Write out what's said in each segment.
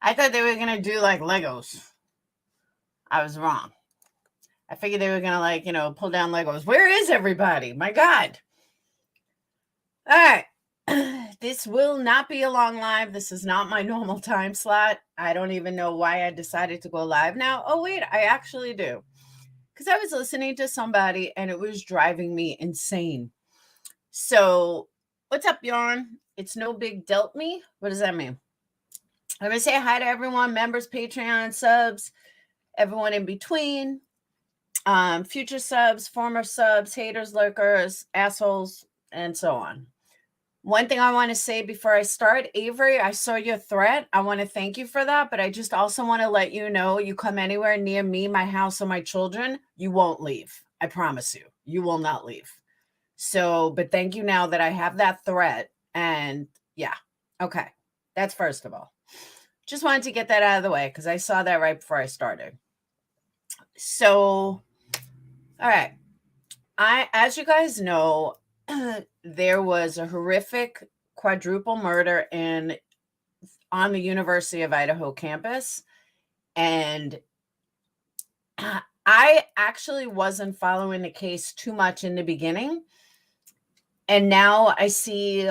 I thought they were going to do like Legos. I was wrong. I figured they were going to like, pull down Legos. Where is everybody? My God. All right. This will not be a long live. This is not my normal time slot. I don't even know why I decided to go live now. Oh, wait, I actually do. Because I was listening to somebody and it was driving me insane. So, what's up, Yarn? It's no big dealt me. What does that mean? I'm going to say hi to everyone, members, Patreon, subs, everyone in between, future subs, former subs, haters, lurkers, assholes, and so on. One thing I want to say before I start, Avery, I saw your threat. I want to thank you for that, but I just also want to let you know, you come anywhere near me, my house, or my children, you won't leave. I promise you. You will not leave. So, but thank you now that I have that threat. And yeah, okay. That's first of all. Just wanted to get that out of the way because I saw that right before I started. So, all right. As you guys know, there was a horrific quadruple murder on the University of Idaho campus. And I actually wasn't following the case too much in the beginning. And now I see,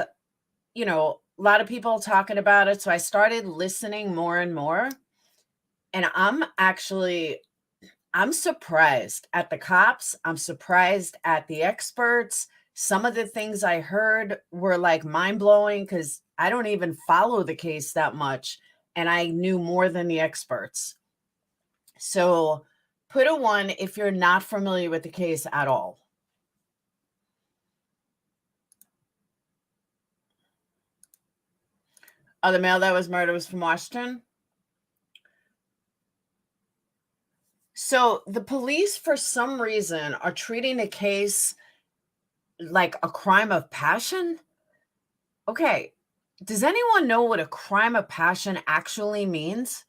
a lot of people talking about it. So I started listening more and more. And I'm surprised at the cops. I'm surprised at the experts. Some of the things I heard were like mind-blowing because I don't even follow the case that much. And I knew more than the experts. So put a 1 if you're not familiar with the case at all. Oh, the male that was murdered was from Washington? So the police, for some reason, are treating the case like a crime of passion. Okay, does anyone know what a crime of passion actually means?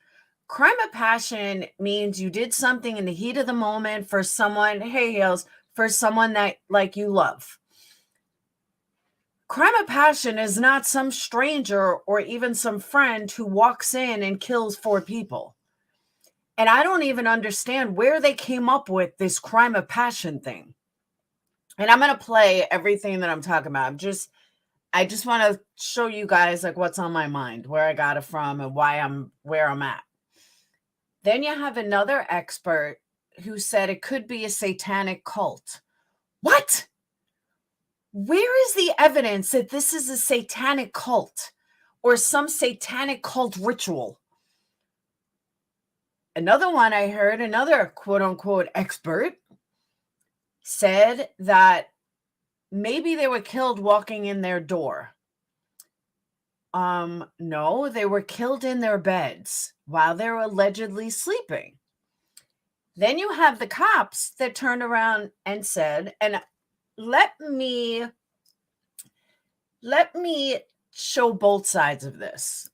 Crime of passion means you did something in the heat of the moment for someone, hey, Hales, for someone that like you love. Crime of passion is not some stranger or even some friend who walks in and kills 4 people. And I don't even understand where they came up with this crime of passion thing. And I'm going to play everything that I'm talking about. I just want to show you guys like what's on my mind, where I got it from and why I'm where I'm at. Then you have another expert who said it could be a satanic cult. What? Where is the evidence that this is a satanic cult or some satanic cult ritual? Another one I heard, another quote unquote expert said that maybe they were killed walking in their door. No, they were killed in their beds while they were allegedly sleeping. Then you have the cops that turned around and said, and let me show both sides of this.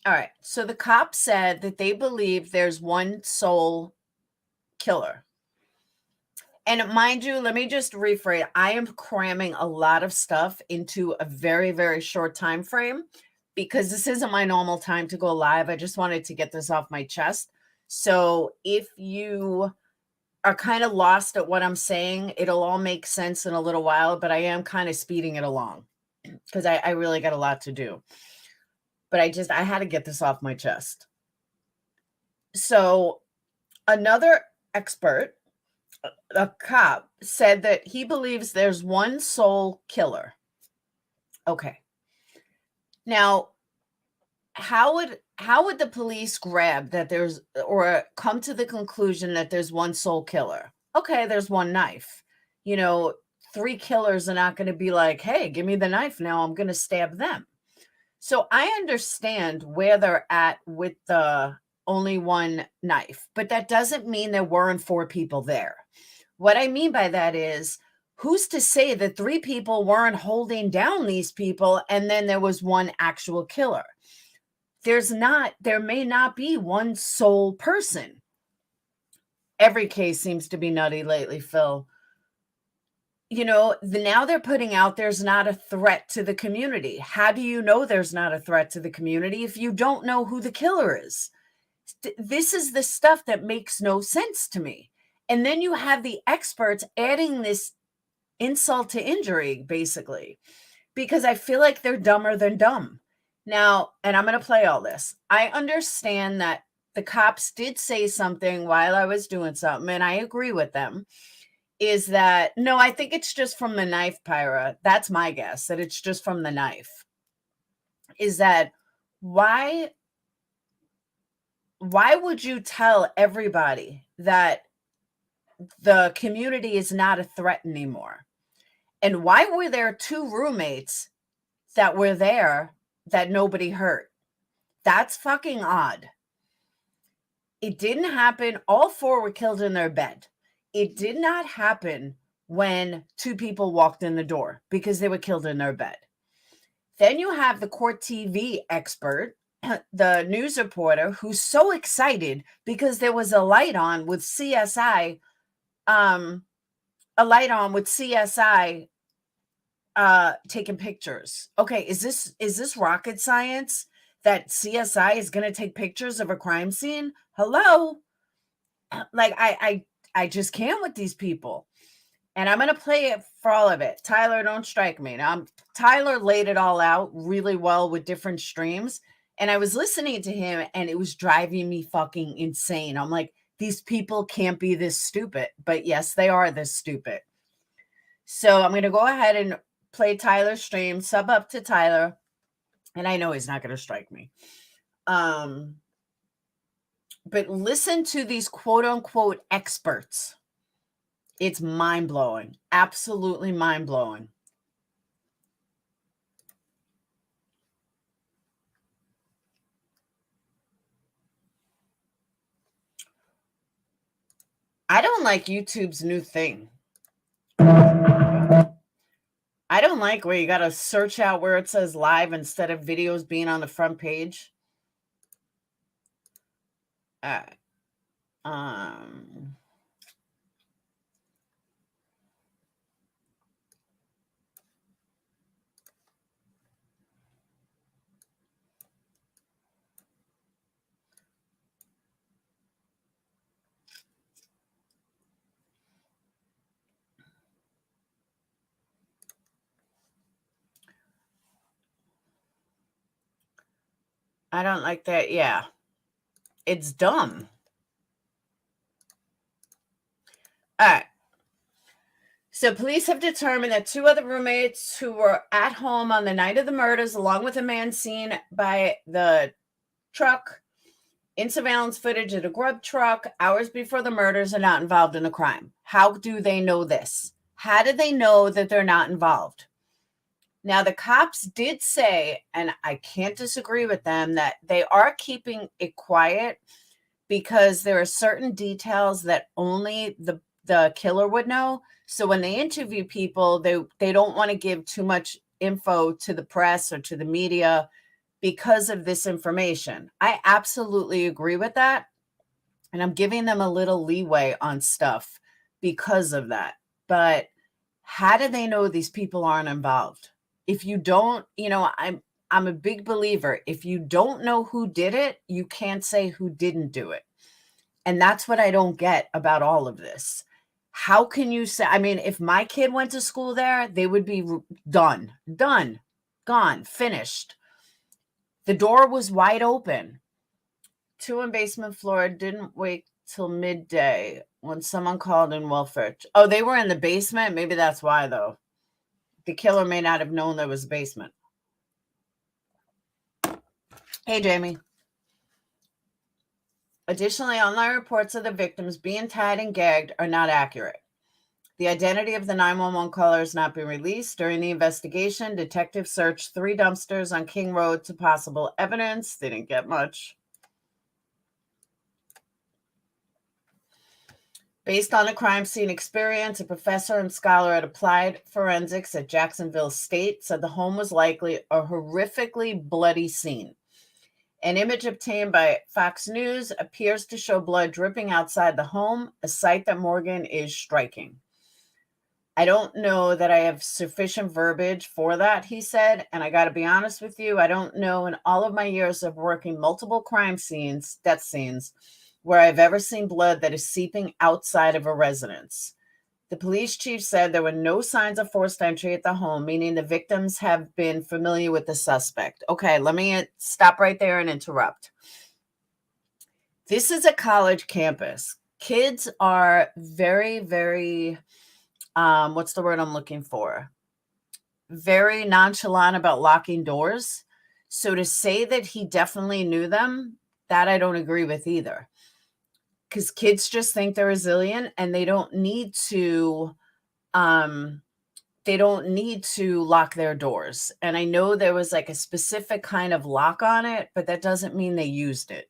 All right. So the cops said that they believe there's one sole killer. And mind you, let me just rephrase. I am cramming a lot of stuff into a very, very short time frame because this isn't my normal time to go live. I just wanted to get this off my chest. So if you are kind of lost at what I'm saying, it'll all make sense in a little while, but I am kind of speeding it along because I really got a lot to do. But I had to get this off my chest. So another expert, a cop, said that he believes there's one sole killer. Okay. Now, how would the police grab that there's, or come to the conclusion that there's one sole killer? Okay, there's one knife. You know, 3 killers are not going to be like, hey, give me the knife now, I'm going to stab them. So I understand where they're at with the only one knife, but that doesn't mean there weren't 4 people there. What I mean by that is, who's to say that 3 people weren't holding down these people and then there was one actual killer? There may not be one sole person. Every case seems to be nutty lately, Phil. You know, now they're putting out there's not a threat to the community. How do you know there's not a threat to the community if you don't know who the killer is? This is the stuff that makes no sense to me. And then you have the experts adding this insult to injury, basically, because I feel like they're dumber than dumb. Now, and I'm going to play all this. I understand that the cops did say something while I was doing something, and I agree with them. Is that, no, I think it's just from the knife, Pyra. That's my guess, that it's just from the knife. Is that why would you tell everybody that the community is not a threat anymore? And why were there 2 roommates that were there that nobody hurt? That's fucking odd. It didn't happen. All 4 were killed in their bed. It did not happen when 2 people walked in the door because they were killed in their bed. Then you have the court TV expert, the news reporter, who's so excited because there was a light on with CSI, taking pictures. Okay, is this rocket science that CSI is going to take pictures of a crime scene? Hello? Like, I just can't with these people. And I'm going to play it for all of it. Tyler, don't strike me. Now, Tyler laid it all out really well with different streams. And I was listening to him and it was driving me fucking insane. I'm like, these people can't be this stupid. But yes, they are this stupid. So I'm going to go ahead and play Tyler's stream, sub up to Tyler. And I know he's not going to strike me. But listen to these quote unquote experts. It's mind-blowing. Absolutely mind-blowing. I don't like YouTube's new thing. I don't like where you got to search out where it says live instead of videos being on the front page. I don't like that. Yeah. It's dumb. All right. So police have determined that 2 other roommates who were at home on the night of the murders, along with a man seen by the truck in surveillance footage at a grub truck hours before the murders, are not involved in the crime. How do they know this? How do they know that they're not involved? Now, the cops did say, and I can't disagree with them, that they are keeping it quiet because there are certain details that only the killer would know. So when they interview people, they don't want to give too much info to the press or to the media because of this information. I absolutely agree with that. And I'm giving them a little leeway on stuff because of that. But how do they know these people aren't involved? If you don't, I'm a big believer. If you don't know who did it, you can't say who didn't do it. And that's what I don't get about all of this. How can you say, I mean, if my kid went to school there, they would be done, gone, finished. The door was wide open. 2 in basement floor didn't wake till midday when someone called in welfare. Oh, they were in the basement? Maybe that's why, though. The killer may not have known there was a basement. Hey, Jamie. Additionally, online reports of the victims being tied and gagged are not accurate. The identity of the 911 caller has not been released. During the investigation, detectives searched 3 dumpsters on King Road to possible evidence. They didn't get much. Based on a crime scene experience, a professor and scholar at applied forensics at Jacksonville State said the home was likely a horrifically bloody scene. An image obtained by Fox News appears to show blood dripping outside the home, a sight that Morgan is striking. I don't know that I have sufficient verbiage for that, he said, and I got to be honest with you, I don't know in all of my years of working multiple crime scenes, death scenes, where I've ever seen blood that is seeping outside of a residence. The police chief said there were no signs of forced entry at the home, meaning the victims have been familiar with the suspect. Okay, let me stop right there and interrupt. This is a college campus. Kids are very, very, what's the word I'm looking for? Very nonchalant about locking doors. So to say that he definitely knew them, that I don't agree with either. Because kids just think they're resilient and they don't need to lock their doors. And I know there was like a specific kind of lock on it, but that doesn't mean they used it.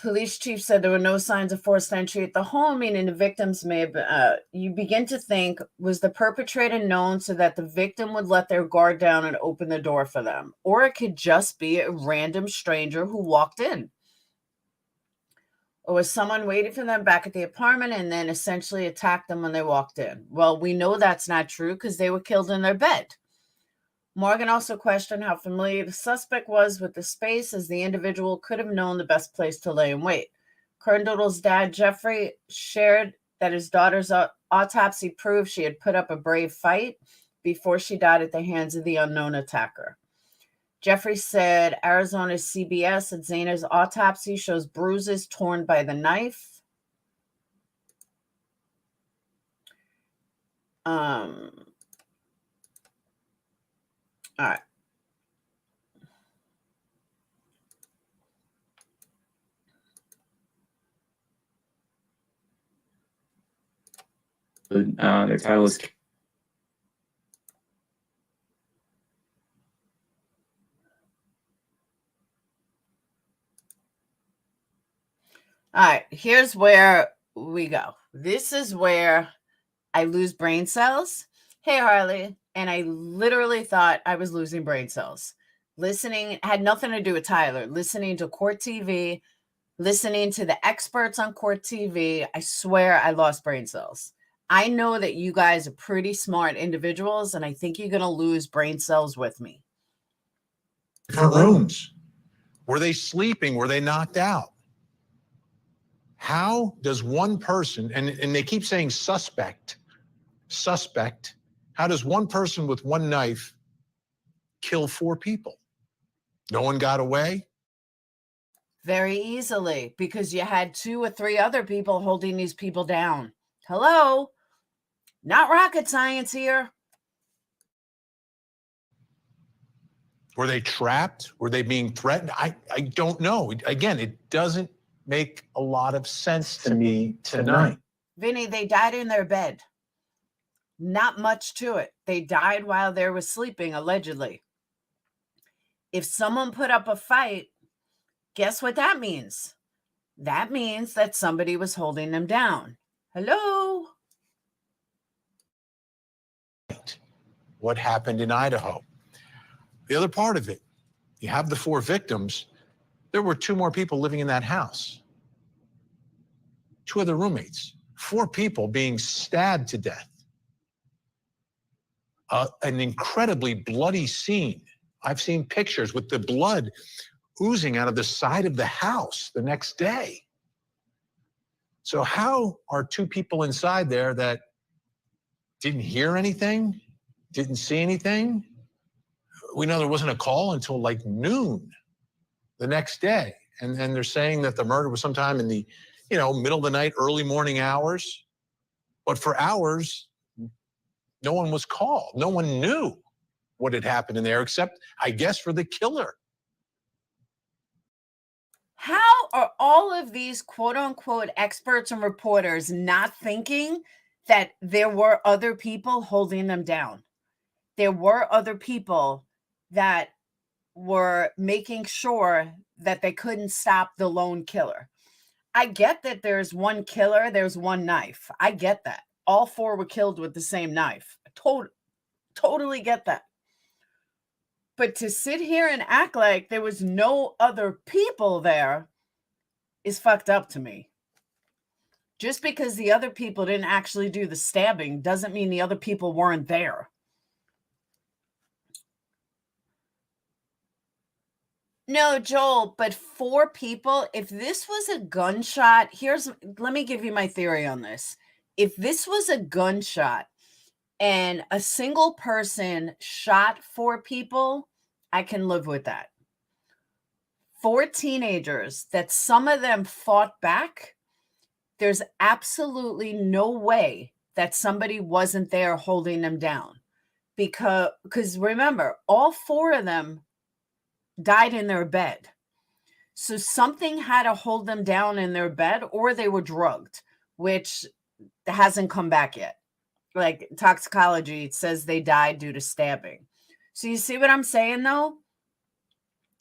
Police chief said there were no signs of forced entry at the home, meaning the victims may have been, you begin to think, was the perpetrator known so that the victim would let their guard down and open the door for them? Or it could just be a random stranger who walked in. Or was someone waiting for them back at the apartment and then essentially attacked them when they walked in? Well, we know that's not true because they were killed in their bed. Morgan also questioned how familiar the suspect was with the space, as the individual could have known the best place to lay in wait. Kerndoodle's dad, Jeffrey, shared that his daughter's autopsy proved she had put up a brave fight before she died at the hands of the unknown attacker. Jeffrey said Arizona's CBS that Zaina's autopsy shows bruises torn by the knife. All right. The title is All right, here's where we go. This is where I lose brain cells. Hey, Harley. And I literally thought I was losing brain cells. Listening had nothing to do with Tyler. Listening to Court TV, listening to the experts on Court TV, I swear I lost brain cells. I know that you guys are pretty smart individuals, and I think you're going to lose brain cells with me. Different rooms. Were they sleeping? Were they knocked out? How does one person, and they keep saying suspect, how does one person with one knife kill 4 people? No one got away? Very easily, because you had 2 or 3 other people holding these people down. Hello? Not rocket science here. Were they trapped? Were they being threatened? I don't know. Again, it doesn't make a lot of sense to me tonight. Vinny, they died in their bed. Not much to it. They died while they were sleeping, allegedly. If someone put up a fight, guess what that means? That means that somebody was holding them down. Hello? What happened in Idaho? The other part of it, you have the 4 victims. There were 2 more people living in that house. 2 other roommates. 4 people being stabbed to death. An incredibly bloody scene. I've seen pictures with the blood oozing out of the side of the house the next day. So how are 2 people inside there that didn't hear anything, didn't see anything? We know there wasn't a call until like noon the next day. And they're saying that the murder was sometime in the, middle of the night, early morning hours. But for hours, no one was called. No one knew what had happened in there, except, I guess, for the killer. How are all of these quote unquote experts and reporters not thinking that there were other people holding them down? There were other people that were making sure that they couldn't stop the lone killer. I get that there's one killer, there's one knife. I get that. All 4 were killed with the same knife. Totally get that. But to sit here and act like there was no other people there is fucked up to me. Just because the other people didn't actually do the stabbing doesn't mean the other people weren't there. No, Joel, but 4 people, if this was a gunshot, let me give you my theory on this. If this was a gunshot and a single person shot 4 people, I can live with that. 4 teenagers that some of them fought back, there's absolutely no way that somebody wasn't there holding them down. Because remember, all 4 of them died in their bed. So something had to hold them down in their bed, or they were drugged, which hasn't come back yet. Like toxicology says they died due to stabbing. So you see what I'm saying, though?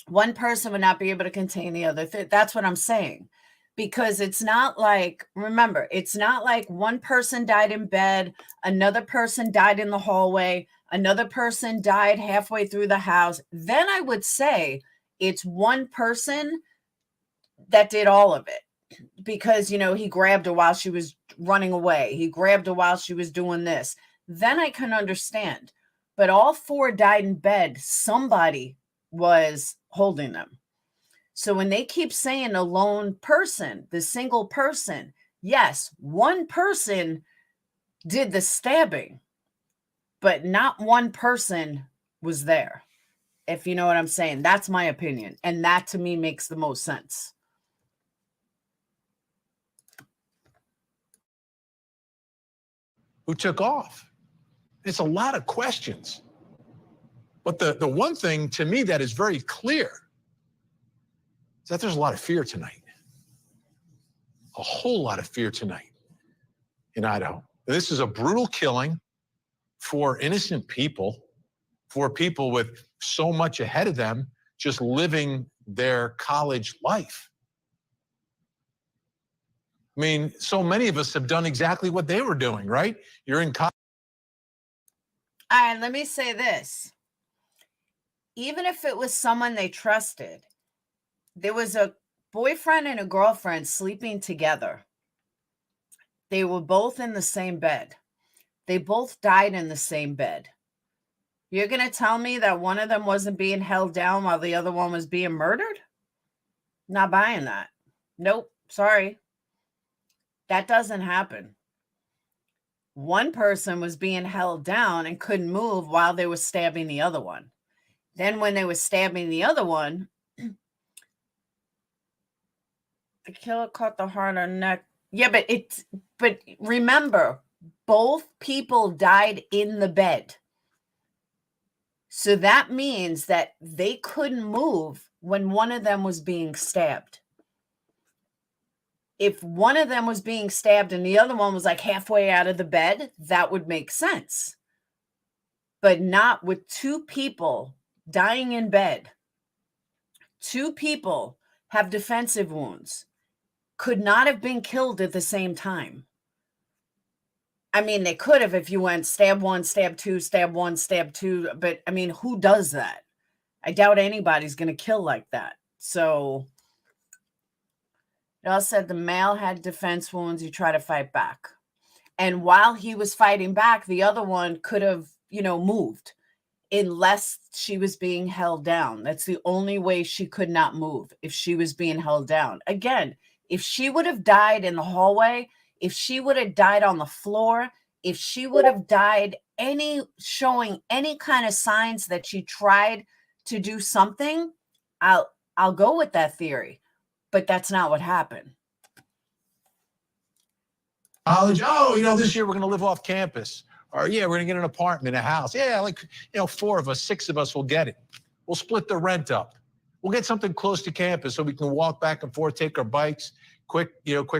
One person would not be able to contain the other. That's what I'm saying. Because it's not like, remember, it's not like one person died in bed, another person died in the hallway, another person died halfway through the house. Then I would say it's one person that did all of it. Because, he grabbed her while she was running away. He grabbed her while she was doing this. Then I can understand. But all 4 died in bed. Somebody was holding them. So when they keep saying a lone person, the single person, yes, one person did the stabbing, but not one person was there. If you know what I'm saying, that's my opinion. And that to me makes the most sense. Who took off? It's a lot of questions. But the one thing to me that is very clear is that there's a lot of fear tonight. A whole lot of fear tonight in Idaho. This is a brutal killing for innocent people, for people with so much ahead of them, just living their college life. I mean, so many of us have done exactly what they were doing, right? You're in college. All right, let me say this. Even if it was someone they trusted, there was a boyfriend and a girlfriend sleeping together. They were both in the same bed. They both died in the same bed. You're going to tell me that one of them wasn't being held down while the other one was being murdered? Not buying that. Nope. Sorry. That doesn't happen. One person was being held down and couldn't move while they were stabbing the other one. Then when they were stabbing the other one, the killer caught the heart or neck. Yeah, but remember, both people died in the bed. So that means that they couldn't move when one of them was being stabbed. If one of them was being stabbed and the other one was like halfway out of the bed, that would make sense. But not with 2 people dying in bed. 2 people have defensive wounds. could not have been killed at the same time. I mean, they could have if you went stab one, stab two, stab one, stab two. But I mean, who does that? I doubt anybody's going to kill like that. So it all said the male had defense wounds. He tried to fight back. And while he was fighting back, the other one could have, moved unless she was being held down. That's the only way she could not move, if she was being held down. Again, if she would have died in the hallway, if she would have died on the floor, if she would have died showing any kind of signs that she tried to do something, I'll go with that theory. But that's not what happened. College, this year we're going to live off campus. Or, yeah, we're going to get an apartment, a house. Yeah, 4 of us, 6 of us will get it. We'll split the rent up. We'll get something close to campus so we can walk back and forth, take our bikes, quick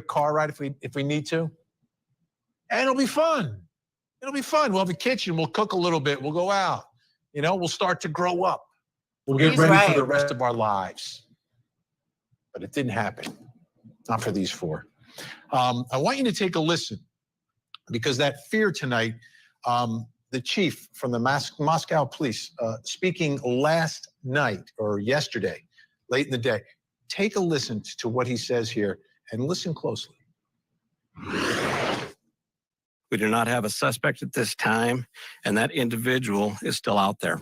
car ride if we need to. And it'll be fun. It'll be fun. We'll have a kitchen. We'll cook a little bit. We'll go out. We'll start to grow up. We'll get ready for the rest of our lives. But it didn't happen. Not for these 4. I want you to take a listen, because that fear tonight, the chief from the Moscow police speaking last night or yesterday, late in the day, take a listen to what he says here and listen closely. We do not have a suspect at this time, and that individual is still out there.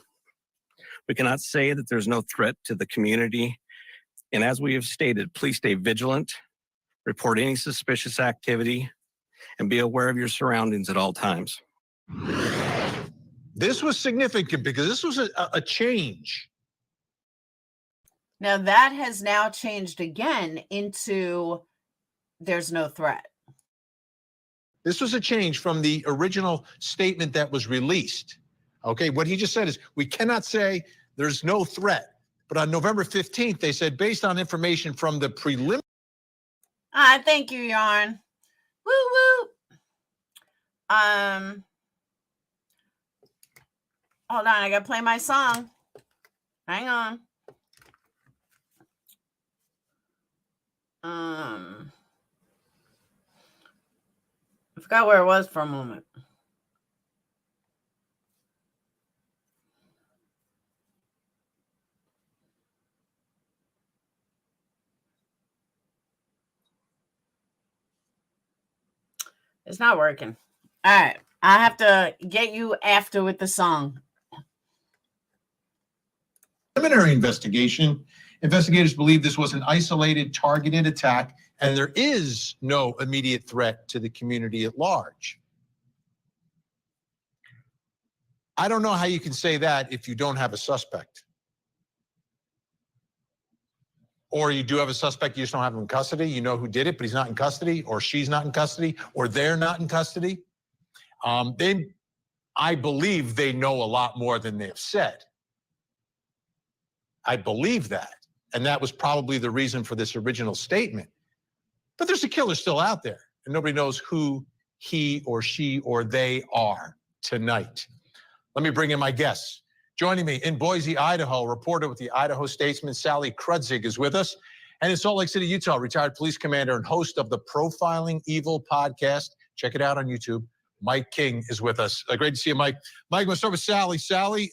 We cannot say that there's no threat to the community. And as we have stated, please stay vigilant, report any suspicious activity, and be aware of your surroundings at all times. This was significant because this was a change. Now that has now changed again into there's no threat. This was a change from the original statement that was released. Okay, what he just said is we cannot say there's no threat. But on November 15th, they said based on information from the preliminary. Thank you, Yarn. Woo woo. Hold on, I gotta play my song. Hang on. I forgot where it was for a moment. It's not working. All right. I have to get you after with the song. Preliminary investigation. Investigators believe this was an isolated, targeted attack, and there is no immediate threat to the community at large. I don't know how you can say that if you don't have a suspect. Or you do have a suspect, you just don't have him in custody. You know who did it, but he's not in custody, or she's not in custody, or they're not in custody. I believe they know a lot more than they have said. I believe that. And that was probably the reason for this original statement. But there's a killer still out there, and nobody knows who he or she or they are tonight. Let me bring in my guests. Joining me in Boise, Idaho, reporter with the Idaho Statesman, Sally Krudzig, is with us. And in Salt Lake City, Utah, retired police commander and host of the Profiling Evil podcast. Check it out on YouTube. Mike King is with us. Great to see you, Mike. Mike, I'm going to start with Sally. Sally,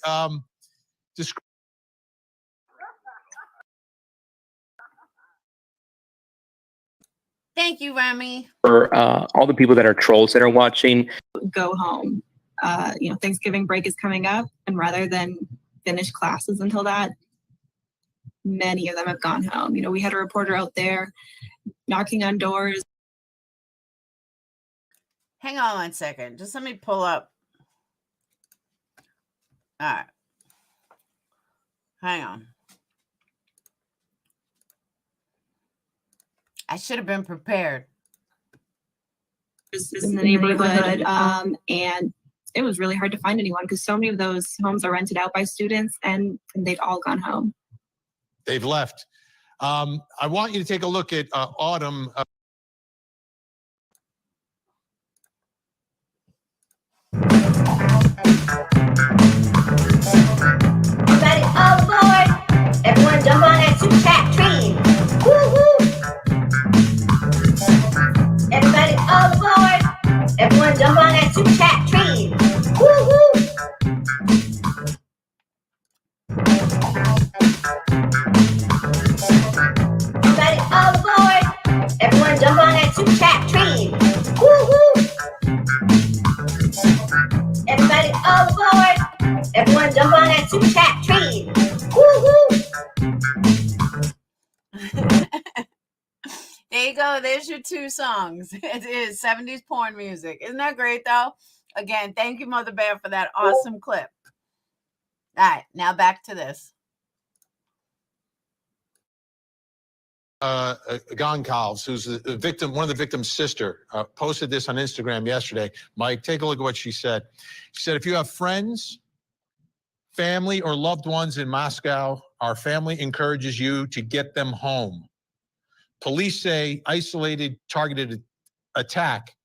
Thank you, Remy. For all the people that are trolls that are watching, go home. Thanksgiving break is coming up, and rather than finish classes until that, many of them have gone home. We had a reporter out there knocking on doors. Hang on 1 second. Just let me pull up. All right. Hang on. I should have been prepared. In the neighborhood, and it was really hard to find anyone because so many of those homes are rented out by students, and they've all gone home. They've left. I want you to take a look at Autumn. Everybody aboard! Everyone jump on that super chat train! Woo-hoo! jump on that super chat train. Woo-hoo! Everybody all aboard. Everyone jump on that super chat train. Woo-hoo! Everybody all aboard. Everyone jump on that super chat train. Woo-hoo! There you go. There's your 2 songs. It is 70s porn music. Isn't that great, though? Again, thank you, Mother Bear, for that awesome clip. All right, now back to this. Goncalves, who's the victim, one of the victim's sister, posted this on Instagram yesterday. Mike, take a look at what she said. She said, if you have friends, family, or loved ones in Moscow, our family encourages you to get them home. Police say isolated, targeted attack,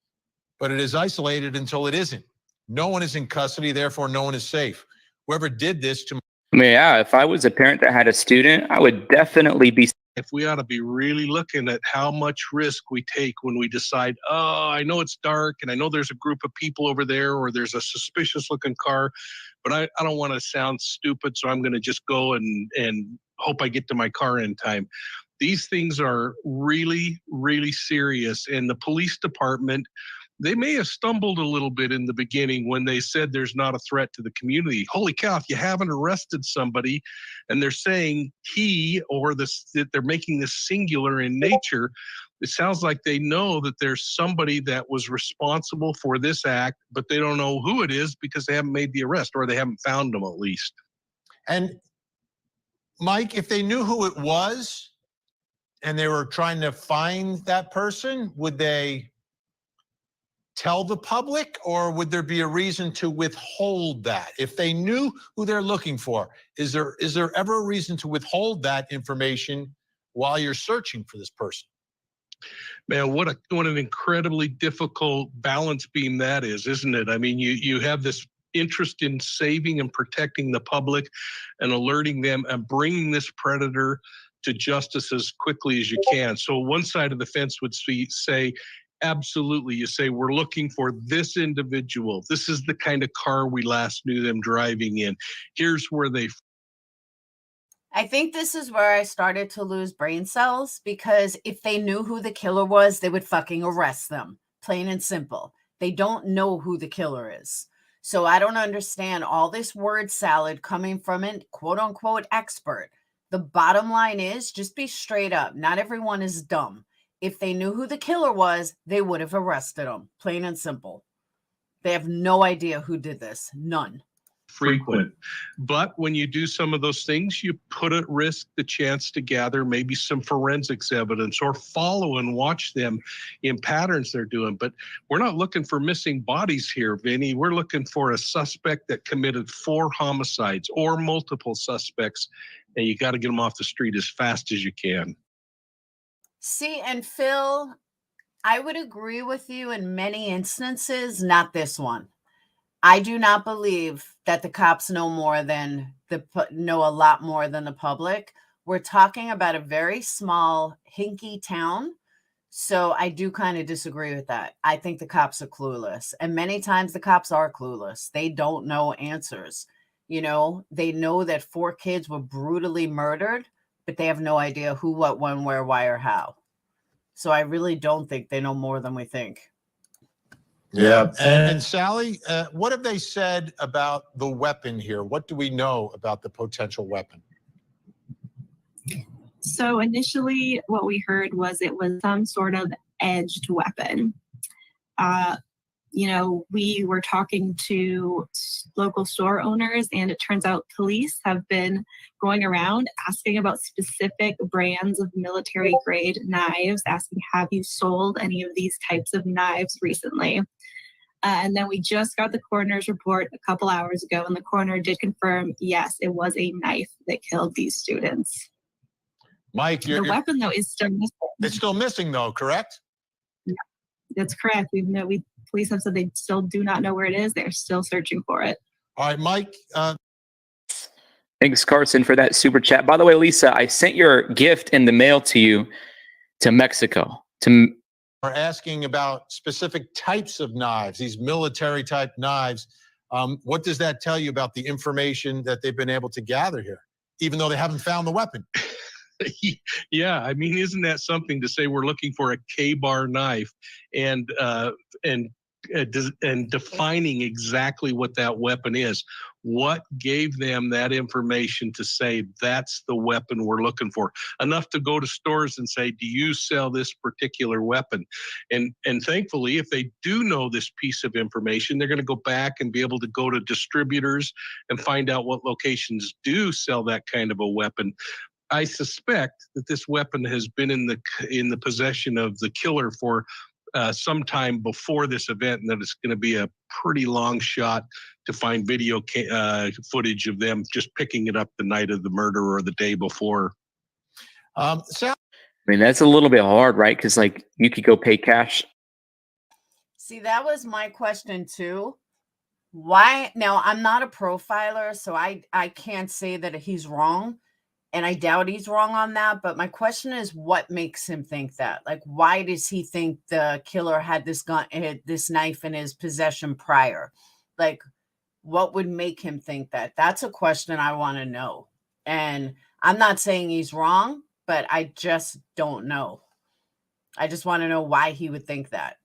but it is isolated until it isn't. No one is in custody, therefore no one is safe. Whoever did this to... I mean, yeah, if I was a parent that had a student, I would definitely be... If we ought to be really looking at how much risk we take when we decide, oh, I know it's dark and I know there's a group of people over there or there's a suspicious looking car, but I don't want to sound stupid, so I'm going to just go and hope I get to my car in time. These things are really, really serious. And the police department, they may have stumbled a little bit in the beginning when they said there's not a threat to the community. Holy cow, if you haven't arrested somebody and they're saying he or this, that they're making this singular in nature, it sounds like they know that there's somebody that was responsible for this act, but they don't know who it is because they haven't made the arrest or they haven't found them at least. And Mike, if they knew who it was and they were trying to find that person, would they tell the public, or would there be a reason to withhold that? If they knew who they're looking for, is there ever a reason to withhold that information while you're searching for this person? Man, what an incredibly difficult balance beam that is, isn't it? I mean, you have this interest in saving and protecting the public and alerting them and bringing this predator to justice as quickly as you can. So one side of the fence would say, absolutely, you say, we're looking for this individual. This is the kind of car we last knew them driving in. Here's where they... I think this is where I started to lose brain cells, because if they knew who the killer was, they would fucking arrest them. Plain and simple. They don't know who the killer is. So I don't understand all this word salad coming from an quote unquote expert. The bottom line is just be straight up. Not everyone is dumb. If they knew who the killer was, they would have arrested him. Plain and simple. They have no idea who did this. None. Frequent. But when you do some of those things, you put at risk the chance to gather maybe some forensics evidence or follow and watch them in patterns they're doing. But we're not looking for missing bodies here, Vinny. We're looking for a suspect that committed 4 homicides or multiple suspects, and you got to get them off the street as fast as you can. See, and Phil, I would agree with you in many instances, not this one. I do not believe that the cops know a lot more than the public. We're talking about a very small, hinky town. So I do kind of disagree with that. I think the cops are clueless. And many times the cops are clueless. They don't know answers. You know, they know that 4 kids were brutally murdered, but they have no idea who, what, when, where, why, or how. So I really don't think they know more than we think. Yeah. And Sally, what have they said about the weapon here? What do we know about the potential weapon? So initially what we heard was it was some sort of edged weapon. You know, we were talking to local store owners, and it turns out police have been going around asking about specific brands of military grade knives, asking, have you sold any of these types of knives recently? And then we just got the coroner's report a couple hours ago, and the coroner did confirm, yes, it was a knife that killed these students. Mike, the weapon, though, is still missing. It's still missing, though, correct? Yeah, that's correct. Police have said they still do not know where it is. They're still searching for it. All right, Mike. Thanks, Carson, for that super chat. By the way, Lisa, I sent your gift in the mail to you to Mexico. are asking about specific types of knives, these military type knives. What does that tell you about the information that they've been able to gather here, even though they haven't found the weapon? Yeah, I mean, isn't that something to say we're looking for a K-bar knife and defining exactly what that weapon is? What gave them that information to say that's the weapon we're looking for? Enough to go to stores and say, do you sell this particular weapon? And thankfully, if they do know this piece of information, they're going to go back and be able to go to distributors and find out what locations do sell that kind of a weapon. I suspect that this weapon has been in the possession of the killer for some time before this event, and that it's going to be a pretty long shot to find video footage of them just picking it up the night of the murder or the day before. I mean, that's a little bit hard, right? Because like you could go pay cash. See, that was my question too. Why? Now, I'm not a profiler, so I can't say that he's wrong. And I doubt he's wrong on that. But my question is, what makes him think that? Like, why does he think the killer had this gun, had this knife in his possession prior? Like, what would make him think that? That's a question I want to know. And I'm not saying he's wrong, but I just don't know. I just want to know why he would think that,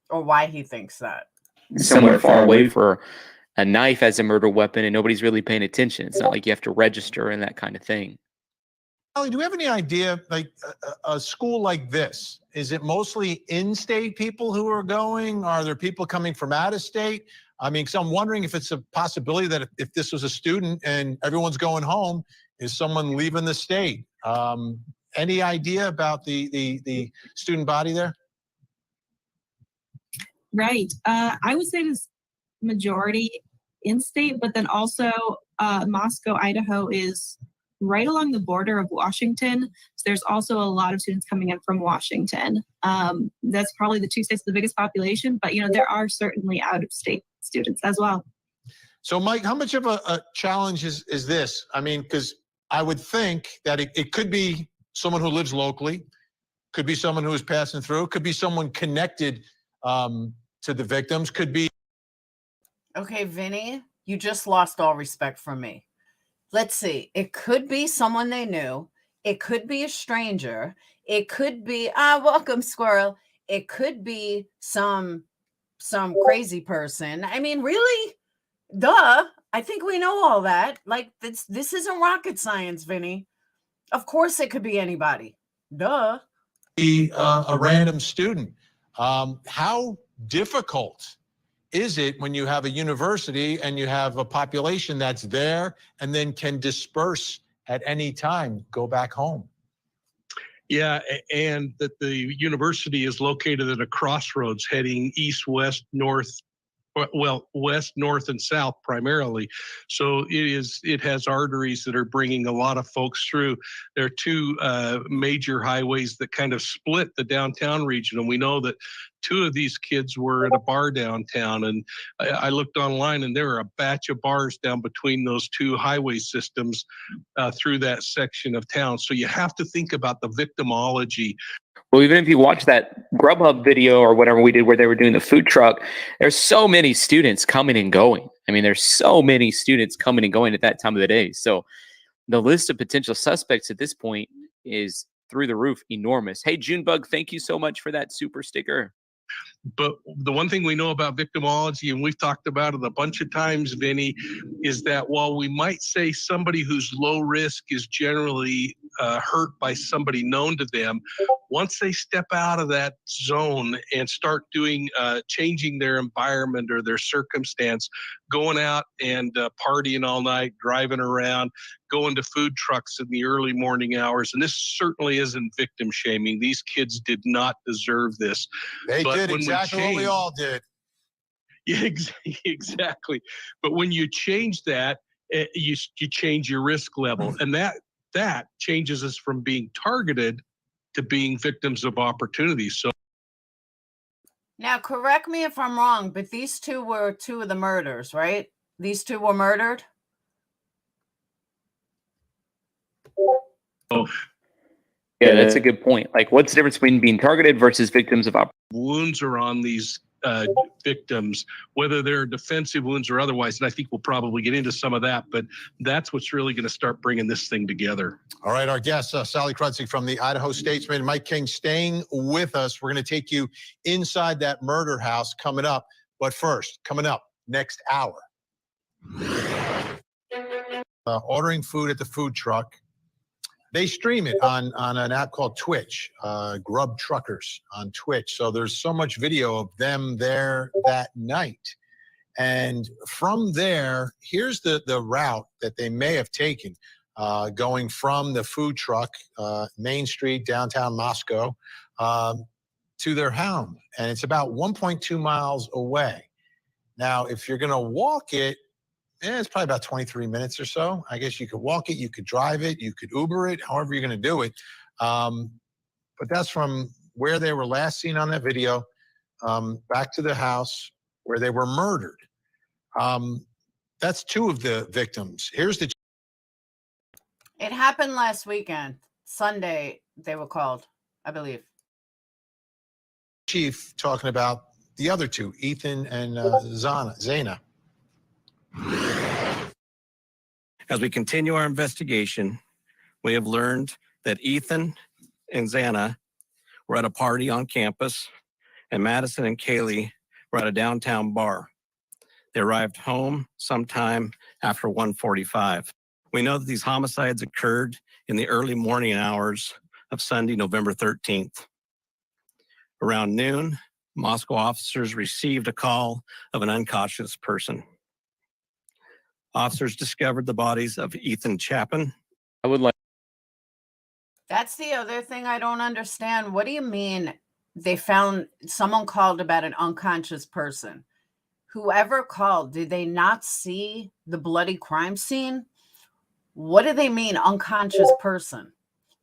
or why he thinks that. Somewhere far away for a knife as a murder weapon, and nobody's really paying attention. It's not like you have to register and that kind of thing. Ali, do we have any idea, like a school like this, is it mostly in-state people who are going? Are there people coming from out of state? I mean, because I'm wondering if it's a possibility that if this was a student and everyone's going home, is someone leaving the state? Any idea about the student body there? Right. I would say this majority in-state, but then also Moscow, Idaho is right along the border of Washington. So there's also a lot of students coming in from Washington. That's probably the two states with the biggest population, but there are certainly out-of-state students as well. So Mike, how much of a challenge is this? I mean, because I would think that it could be someone who lives locally, could be someone who is passing through, could be someone connected to the victims, could be. Okay, Vinny, you just lost all respect from me. Let's see. It could be someone they knew. It could be a stranger. It could be, welcome, squirrel. It could be some crazy person. I mean, really? Duh. I think we know all that. Like, this isn't rocket science, Vinny. Of course it could be anybody. Duh. Be a random student. How difficult is it when you have a university and you have a population that's there and then can disperse at any time, go back home? Yeah, and that the university is located at a crossroads heading east, west, north, well, west, north, and south primarily. So it has arteries that are bringing a lot of folks through. There are two major highways that kind of split the downtown region, and we know that two of these kids were at a bar downtown, and I looked online and there were a batch of bars down between those two highway systems through that section of town. So you have to think about the victimology. Well, even if you watch that Grubhub video or whatever we did where they were doing the food truck, there's so many students coming and going. I mean, there's so many students coming and going at that time of the day. So the list of potential suspects at this point is through the roof, enormous. Hey, Junebug, thank you so much for that super sticker. But the one thing we know about victimology, and we've talked about it a bunch of times, Vinny, is that while we might say somebody who's low risk is generally hurt by somebody known to them, once they step out of that zone and start doing changing their environment or their circumstance, going out and partying all night, driving around, going to food trucks in the early morning hours, and this certainly isn't victim shaming. These kids did not deserve this. They But did when exactly what we all did. Yeah, exactly. But when you change that, you change your risk level, and that changes us from being targeted to being victims of opportunity. So Now, correct me if I'm wrong, but these two were two of the murders, right? These two were murdered? Yeah, that's a good point. Like, what's the difference between being targeted versus victims of Wounds are on these victims, whether they're defensive wounds or otherwise. And I think we'll probably get into some of that, but that's what's really going to start bringing this thing together. All right, our guest, Sally Krutzig from the Idaho Statesman, Mike King staying with us. We're going to take you inside that murder house coming up. But first, coming up next hour, ordering food at the food truck. They stream it on an app called Twitch, Grub Truckers on Twitch. So there's so much video of them there that night. And from there, here's the route that they may have taken, going from the food truck, Main Street, downtown Moscow, to their home. And it's about 1.2 miles away. Now, if you're going to walk it, it's probably about 23 minutes or so. I guess you could walk it, you could drive it, you could Uber it, however you're going to do it. But that's from where they were last seen on that video, back to the house where they were murdered. That's two of the victims. Here's the... It happened last weekend. Sunday, they were called, I believe. Chief talking about the other two, Ethan and Zana. As we continue our investigation, we have learned that Ethan and Xana were at a party on campus, and Madison and Kaylee were at a downtown bar. They arrived home sometime after 1:45. We know that these homicides occurred in the early morning hours of Sunday, November 13th. Around noon, Moscow officers received a call of an unconscious person. Officers discovered the bodies of Ethan Chapin. I would like. That's the other thing I don't understand. What do you mean they found someone called about an unconscious person? Whoever called, did they not see the bloody crime scene? What do they mean, unconscious person?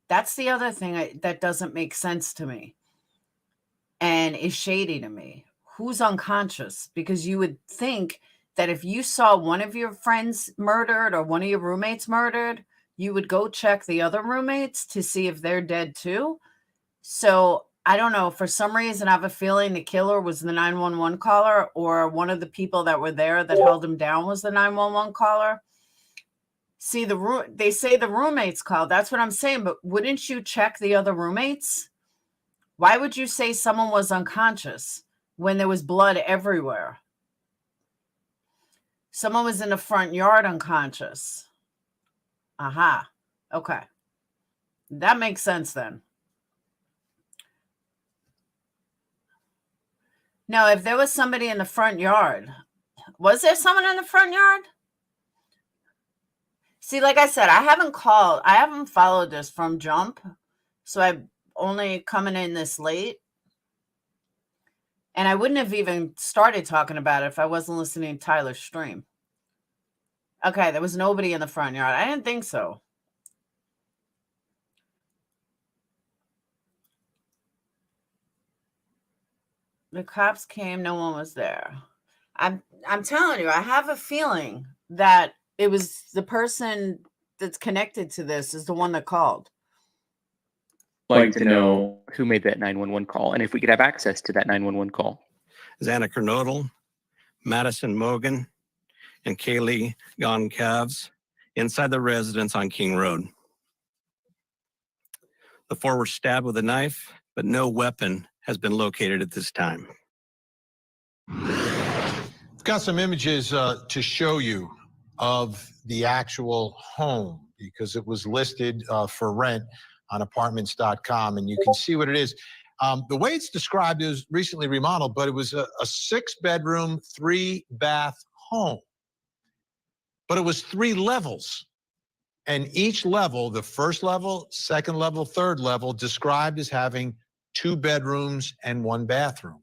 That's the other thing that doesn't make sense to me and is shady to me. Who's unconscious? Because you would think that if you saw one of your friends murdered or one of your roommates murdered, you would go check the other roommates to see if they're dead too. So I don't know. For some reason, I have a feeling the killer was the 911 caller, or one of the people that were there that held him down was the 911 caller. See, they say the roommates called. That's what I'm saying. But wouldn't you check the other roommates? Why would you say someone was unconscious when there was blood everywhere? Someone was in the front yard unconscious. Aha. Okay. That makes sense then. Now, if there was somebody in the front yard, was there someone in the front yard? See, like I said, I haven't followed this from jump. So I'm only coming in this late. And I wouldn't have even started talking about it if I wasn't listening to Tyler's stream. Okay, there was nobody in the front yard. I didn't think so. The cops came, no one was there. I'm telling you, I have a feeling that it was the person that's connected to this is the one that called. Like to know who made that 911 call and if we could have access to that 911 call. Xana Kernodle, Madison Mogan, and Kaylee Goncalves inside the residence on King Road. The four were stabbed with a knife, but no weapon has been located at this time. I've got some images to show you of the actual home because it was listed for rent on apartments.com, and you can see what it is. The way it's described is recently remodeled, but it was a 6-bedroom, 3-bath home. But it was 3 levels. And each level, the first level, second level, third level, described as having 2 bedrooms and 1 bathroom.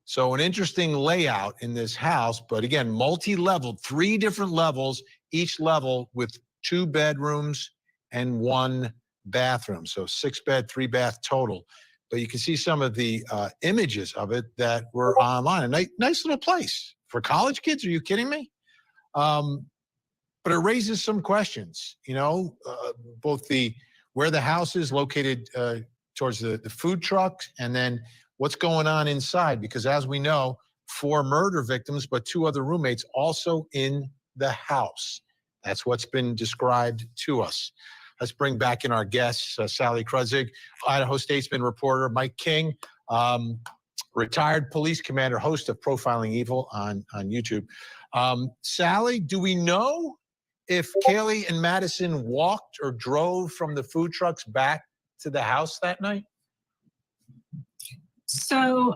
So an interesting layout in this house, but again, multi-leveled, 3 different levels, each level with 2 bedrooms and 1 bathroom. So 6-bed, 3-bath total. But you can see some of the images of it that were online. A nice little place for college kids. Are you kidding me? But it raises some questions, you know, both where the house is located towards the food truck, and then what's going on inside. Because as we know, 4 murder victims, but 2 other roommates also in the house. That's what's been described to us. Let's bring back in our guests, Sally Kruzig, Idaho Statesman reporter, Mike King, retired police commander, host of Profiling Evil on YouTube. Sally, do we know if Kaylee and Madison walked or drove from the food trucks back to the house that night? So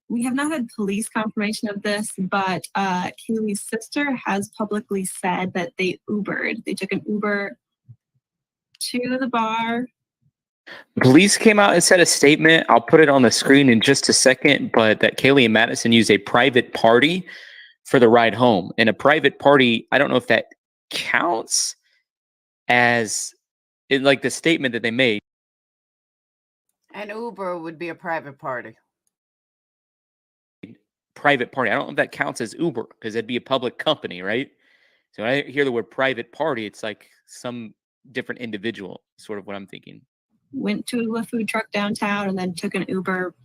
we have not had police confirmation of this, but Kaylee's sister has publicly said that they Ubered. They took an Uber to the bar. Police came out and said a statement. I'll put it on the screen in just a second, but that Kaylee and Madison used a private party for the ride home. And a private party, I don't know if that counts as like the statement that they made. An Uber would be a private party. Private party. I don't know if that counts as Uber because it'd be a public company, right? So when I hear the word private party, it's like some different individual, sort of what I'm thinking. Went to a food truck downtown and then took an Uber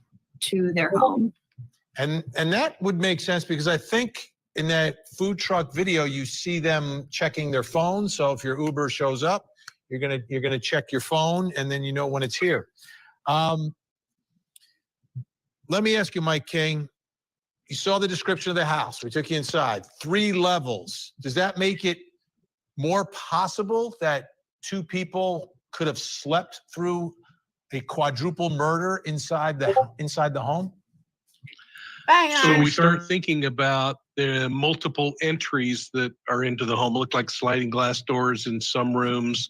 to their home. And that would make sense because I think in that food truck video, you see them checking their phone. So if your Uber shows up, you're gonna check your phone, and then you know when it's here. Let me ask you, Mike King. You saw the description of the house. We took you inside. 3 levels. Does that make it more possible that 2 people could have slept through a quadruple murder inside the home? Bang So on. we start thinking about the multiple entries that are into the home. Look like sliding glass doors in some rooms,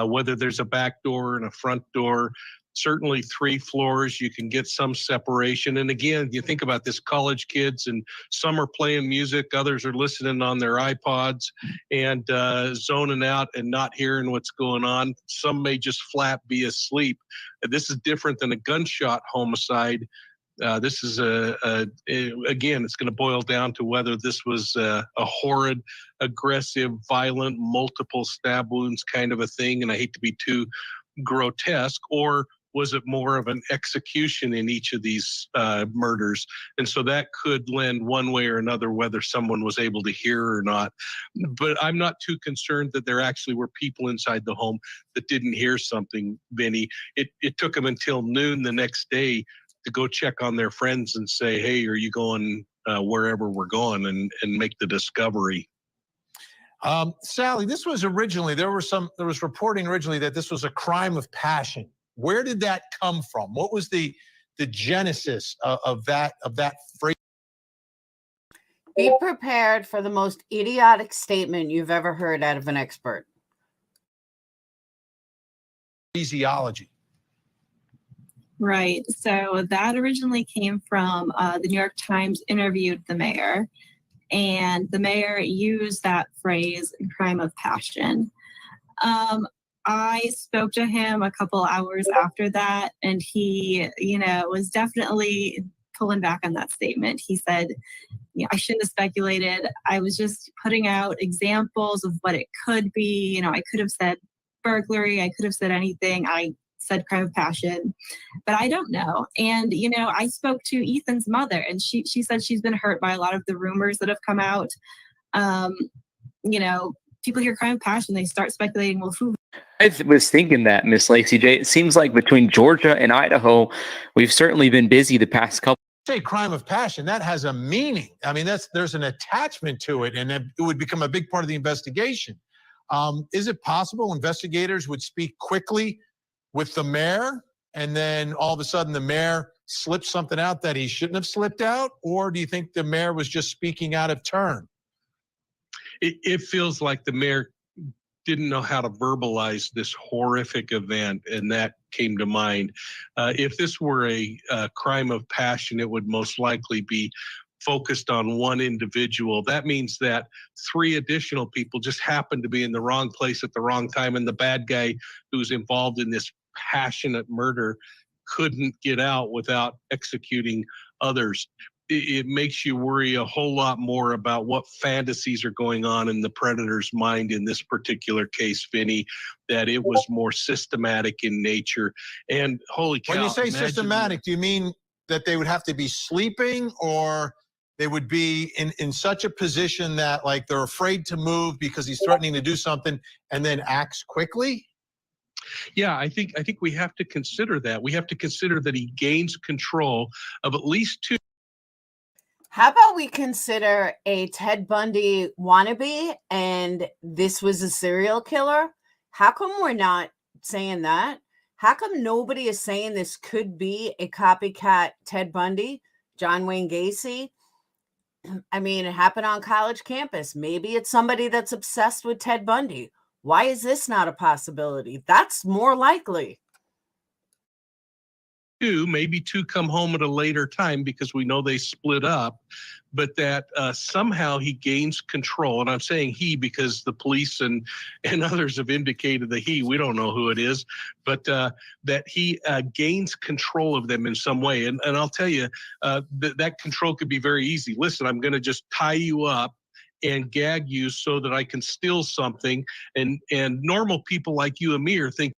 whether there's a back door and a front door. Certainly 3 floors, you can get some separation. And again, you think about this, college kids, and some are playing music, others are listening on their iPods and zoning out and not hearing what's going on. Some may just flat be asleep. This is different than a gunshot homicide. This is again, it's going to boil down to whether this was a horrid, aggressive, violent, multiple stab wounds kind of a thing. And I hate to be too grotesque, or was it more of an execution in each of these murders? And so that could lend one way or another whether someone was able to hear or not. But I'm not too concerned that there actually were people inside the home that didn't hear something, Vinny. It took them until noon the next day to go check on their friends and say, hey, are you going wherever we're going, and make the discovery. Sally, this was originally, there was reporting originally that this was a crime of passion. Where did that come from? What was the genesis of that phrase? Be prepared for the most idiotic statement you've ever heard out of an expert. Physiology. Right. So that originally came from the New York Times interviewed the mayor, and the mayor used that phrase, crime of passion. I spoke to him a couple hours after that, and he, was definitely pulling back on that statement. He said, I shouldn't have speculated. I was just putting out examples of what it could be. I could have said burglary. I could have said anything. I said crime of passion, but I don't know. And, I spoke to Ethan's mother, and she said she's been hurt by a lot of the rumors that have come out. People hear crime of passion, they start speculating, well, who? I was thinking that, Miss Lacey J. It seems like between Georgia and Idaho, we've certainly been busy the past couple. Say crime of passion, that has a meaning. I mean, there's an attachment to it, and it would become a big part of the investigation. Is it possible investigators would speak quickly with the mayor, and then all of a sudden the mayor slipped something out that he shouldn't have slipped out? Or do you think the mayor was just speaking out of turn? It feels like the mayor didn't know how to verbalize this horrific event, and that came to mind. If this were a crime of passion, it would most likely be focused on one individual. That means that 3 additional people just happened to be in the wrong place at the wrong time, and the bad guy who's involved in this passionate murder couldn't get out without executing others. it makes you worry a whole lot more about what fantasies are going on in the predator's mind in this particular case, Vinny, that it was more systematic in nature. And holy cow. When you say imagine systematic, do you mean that they would have to be sleeping, or they would be in such a position that like they're afraid to move because he's threatening to do something and then acts quickly? Yeah, I think we have to consider that. We have to consider that he gains control of at least two. How about we consider a Ted Bundy wannabe and this was a serial killer? How come we're not saying that? How come nobody is saying this could be a copycat Ted Bundy, John Wayne Gacy? I mean, it happened on college campus. Maybe it's somebody that's obsessed with Ted Bundy. Why is this not a possibility? That's more likely. Maybe two come home at a later time because we know they split up, but that somehow he gains control. And I'm saying he because the police and others have indicated the he. We don't know who it is, but that he gains control of them in some way. And I'll tell you, that control could be very easy. Listen, I'm going to just tie you up and gag you so that I can steal something. And normal people like you and me are thinking,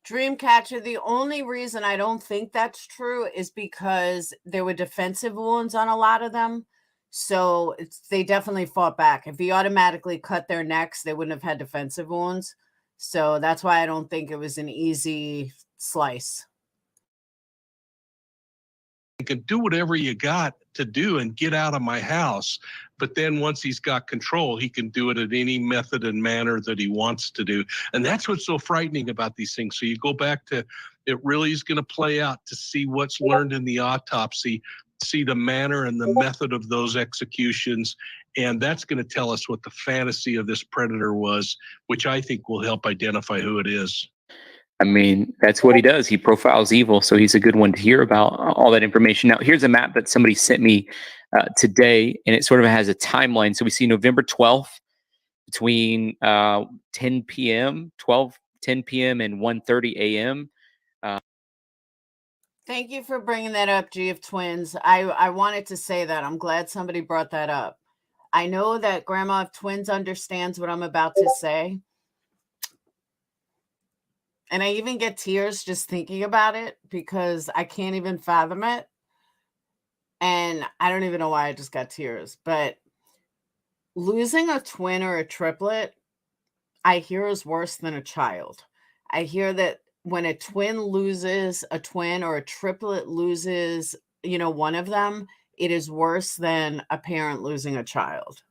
Dreamcatcher, the only reason I don't think that's true is because there were defensive wounds on a lot of them. So they definitely fought back. If he automatically cut their necks, they wouldn't have had defensive wounds. So that's why I don't think it was an easy slice. you can do whatever you got to do and get out of my house. But then once he's got control, he can do it in any method and manner that he wants to do. And that's what's so frightening about these things. So you go back to, it really is going to play out to see what's learned in the autopsy, see the manner and the method of those executions. And that's going to tell us what the fantasy of this predator was, which I think will help identify who it is. I mean, that's what he does. He profiles evil. So he's a good one to hear about all that information. Now, here's a map that somebody sent me today, and it sort of has a timeline. So we see November 12th between 10 p.m., 10 p.m. and 1:30 a.m. Thank you for bringing that up, G of Twins. I wanted to say that. I'm glad somebody brought that up. I know that Grandma of Twins understands what I'm about to say. And I even get tears just thinking about it because I can't even fathom it. And I don't even know why I just got tears. But losing a twin or a triplet, I hear is worse than a child. I hear that when a twin loses a twin or a triplet loses, one of them, it is worse than a parent losing a child.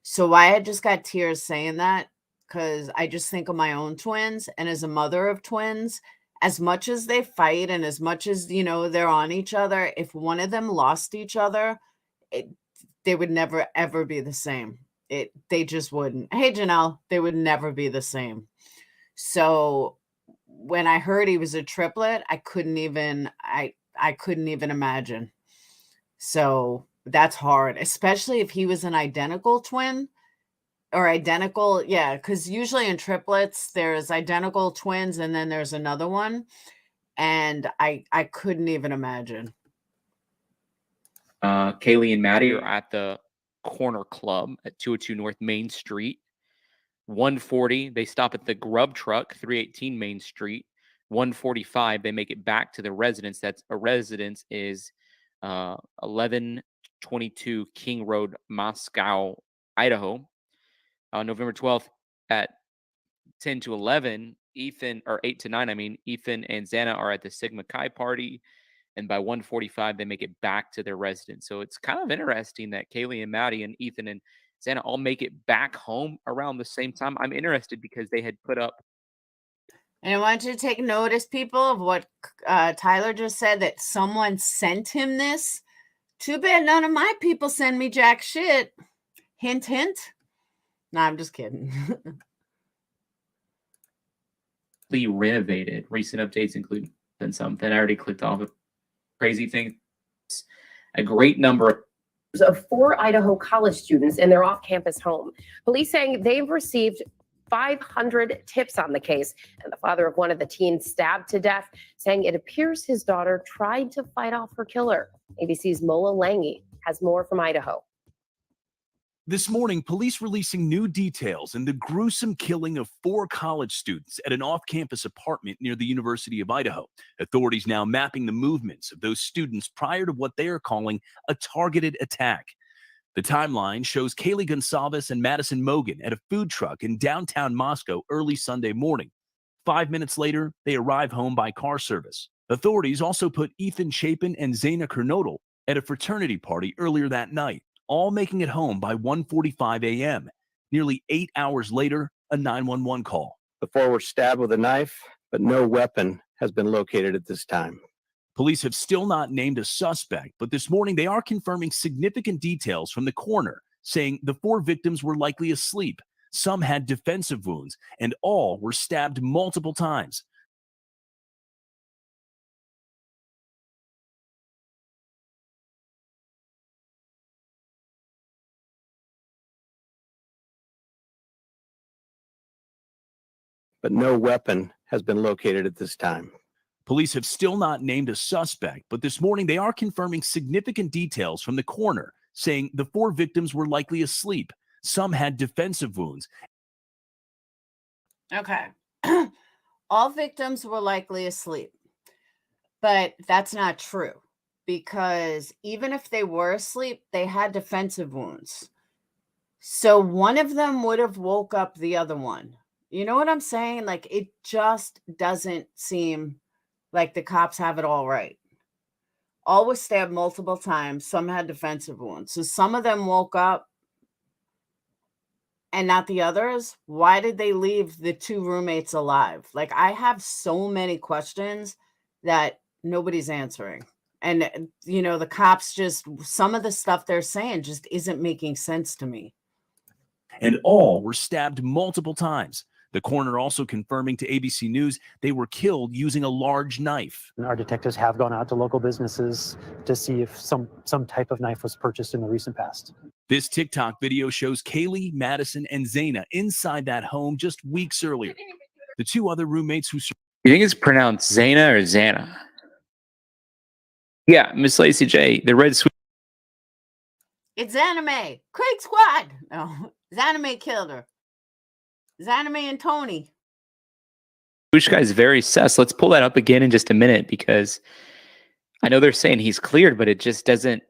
So why I just got tears saying that, because I just think of my own twins, and as a mother of twins, as much as they fight and as much as, they're on each other, if one of them lost each other, they would never, ever be the same. They just wouldn't. Hey, Janelle, they would never be the same. So when I heard he was a triplet, I couldn't even imagine. So that's hard, especially if he was an identical twin. Or identical, yeah, because usually in triplets, there's identical twins and then there's another one. And I couldn't even imagine. Kaylee and Maddie are at the Corner Club at 202 North Main Street. 140, they stop at the Grub Truck, 318 Main Street. 145, they make it back to the residence. That's a residence is 1122 King Road, Moscow, Idaho. November 12th at 10 to 11, 8 to 9, Ethan and Xana are at the Sigma Chi party. And by 1:45, they make it back to their residence. So it's kind of interesting that Kaylee and Maddie and Ethan and Xana all make it back home around the same time. I'm interested because they had put up. And I want you to take notice, people, of what Tyler just said, that someone sent him this. Too bad none of my people send me jack shit. Hint, hint. No, I'm just kidding. Renovated. Recent updates include something I already clicked off. A crazy thing. A great number of 4 Idaho college students in their off-campus home. Police saying they've received 500 tips on the case, and the father of one of the teens stabbed to death, saying it appears his daughter tried to fight off her killer. ABC's Mola Langi has more from Idaho. This morning, police releasing new details in the gruesome killing of 4 college students at an off-campus apartment near the University of Idaho. Authorities now mapping the movements of those students prior to what they are calling a targeted attack. The timeline shows Kaylee Gonsalves and Madison Mogan at a food truck in downtown Moscow early Sunday morning. 5 minutes later, they arrive home by car service. Authorities also put Ethan Chapin and Zaina Kernodle at a fraternity party earlier that night, all making it home by 1:45 a.m. Nearly 8 hours later, a 911 call. The 4 were stabbed with a knife, but no weapon has been located at this time. Police have still not named a suspect, but this morning they are confirming significant details from the coroner, saying the 4 victims were likely asleep. Some had defensive wounds, and all were stabbed multiple times. But no weapon has been located at this time. Police have still not named a suspect, but this morning they are confirming significant details from the coroner, saying the 4 victims were likely asleep. Some had defensive wounds. Okay. All victims were likely asleep. But that's not true, because even if they were asleep, they had defensive wounds. So one of them would have woke up the other one. You know what I'm saying? Like, it just doesn't seem like the cops have it all right. All were stabbed multiple times. Some had defensive wounds. So some of them woke up and not the others. Why did they leave the 2 roommates alive? Like, I have so many questions that nobody's answering. And, you know, the cops just, some of the stuff they're saying just isn't making sense to me. And all were stabbed multiple times. The coroner also confirming to ABC News they were killed using a large knife. Our detectives have gone out to local businesses to see if some type of knife was purchased in the recent past. This TikTok video shows Kaylee, Madison, and Zaina inside that home just weeks earlier. The 2 other roommates who... You think it's pronounced Zaina or Xana? Yeah, Miss Lacey J, the red sweet. It's anime. Craig Squad. No, Zanime killed her. Zanime and Tony. Which guy's very sus. Let's pull that up again in just a minute, because I know they're saying he's cleared, but it just doesn't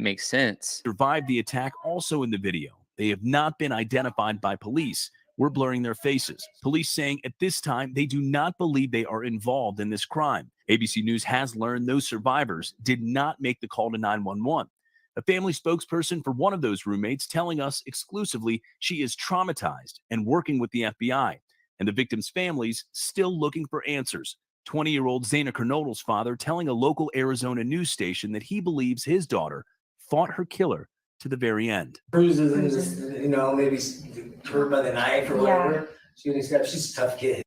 make sense. Survived the attack also in the video. They have not been identified by police. We're blurring their faces. Police saying at this time they do not believe they are involved in this crime. ABC News has learned those survivors did not make the call to 911. A family spokesperson for one of those roommates telling us exclusively she is traumatized and working with the FBI, and the victims' families still looking for answers. 20-year-old Zaina Kernodle's father telling a local Arizona news station that he believes his daughter fought her killer to the very end. Bruises, you know, maybe hurt by the knife or whatever. She's a tough kid.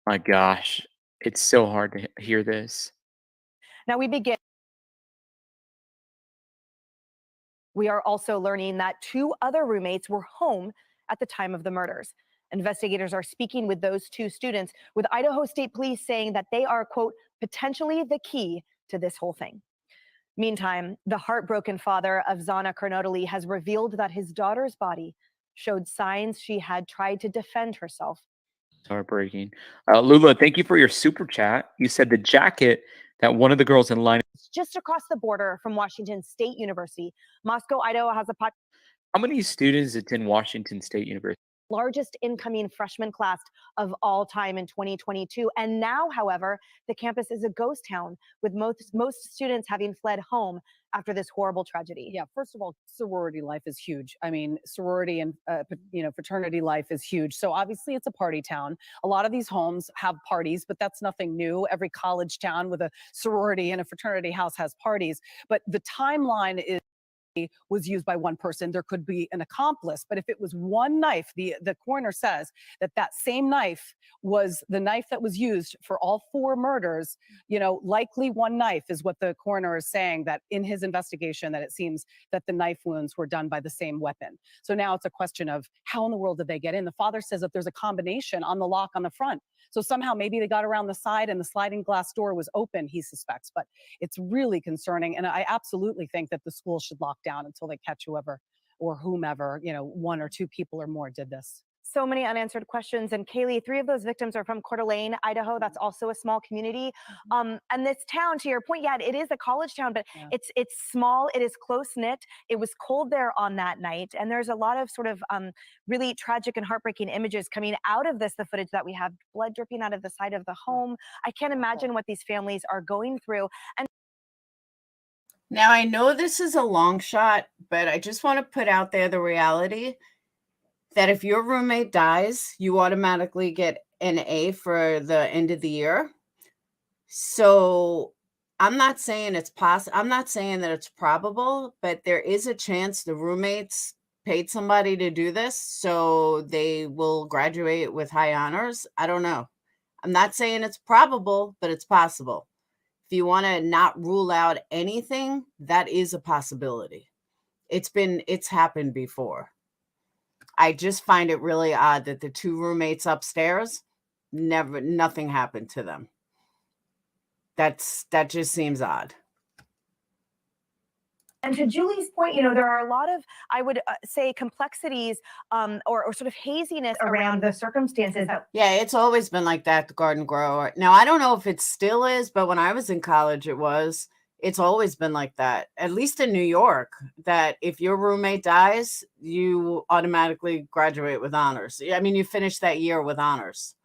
My gosh, it's so hard to hear this. Now we begin. We are also learning that 2 other roommates were home at the time of the murders. Investigators are speaking with those 2 students, with Idaho State Police saying that they are, quote, potentially the key to this whole thing. Meantime, the heartbroken father of Zaina Kernodle has revealed that his daughter's body showed signs she had tried to defend herself. Heartbreaking. Lula, thank you for your super chat. You said the jacket that one of the girls in line. Just across the border from Washington State University, Moscow, Idaho has a How many students attend Washington State University? Largest incoming freshman class of all time in 2022. And now, however, the campus is a ghost town, with most students having fled home after this horrible tragedy. Yeah, first of all, sorority life is huge. I mean, sorority and fraternity life is huge. So obviously it's a party town. A lot of these homes have parties, but that's nothing new. Every college town with a sorority and a fraternity house has parties. But the timeline is was used by one person. There could be an accomplice, but if it was one knife, the coroner says that that same knife was the knife that was used for all 4 murders. You know, likely one knife is what the coroner is saying, that in his investigation that it seems that the knife wounds were done by the same weapon. So now it's a question of how in the world did they get in? The father says that there's a combination on the lock on the front. So somehow maybe they got around the side and the sliding glass door was open, he suspects. But it's really concerning. And I absolutely think that the school should lock down until they catch whoever or whomever, you know, 1 or 2 people or more did this. So many unanswered questions. And Kaylee, 3 of those victims are from Coeur d'Alene, Idaho. That's also a small community. And this town, to your point, yeah, it is a college town, but it's small. It is close knit. It was cold there on that night, and there's a lot of sort of really tragic and heartbreaking images coming out of this. The footage that we have, blood dripping out of the side of the home. I can't imagine what these families are going through. And now I know this is a long shot, but I just want to put out there the reality that if your roommate dies, you automatically get an A for the end of the year. So I'm not saying it's possible. I'm not saying that it's probable, but there is a chance the roommates paid somebody to do this, so they will graduate with high honors. I don't know. I'm not saying it's probable, but it's possible. If you want to not rule out anything, that is a possibility. It's happened before. I just find it really odd that the 2 roommates upstairs, nothing happened to them. That just seems odd. And to Julie's point, you know, there are a lot of, I would say, complexities or sort of haziness around the circumstances. Yeah, it's always been like that, the Garden Grower. Now, I don't know if it still is, but when I was in college, it was. It's always been like that, at least in New York, that if your roommate dies, you automatically graduate with honors. I mean, you finish that year with honors.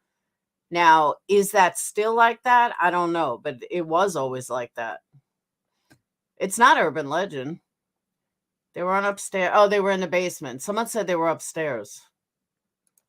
Now, is that still like that? I don't know, but it was always like that. It's not urban legend. They were on upstairs. Oh, they were in the basement. Someone said they were upstairs.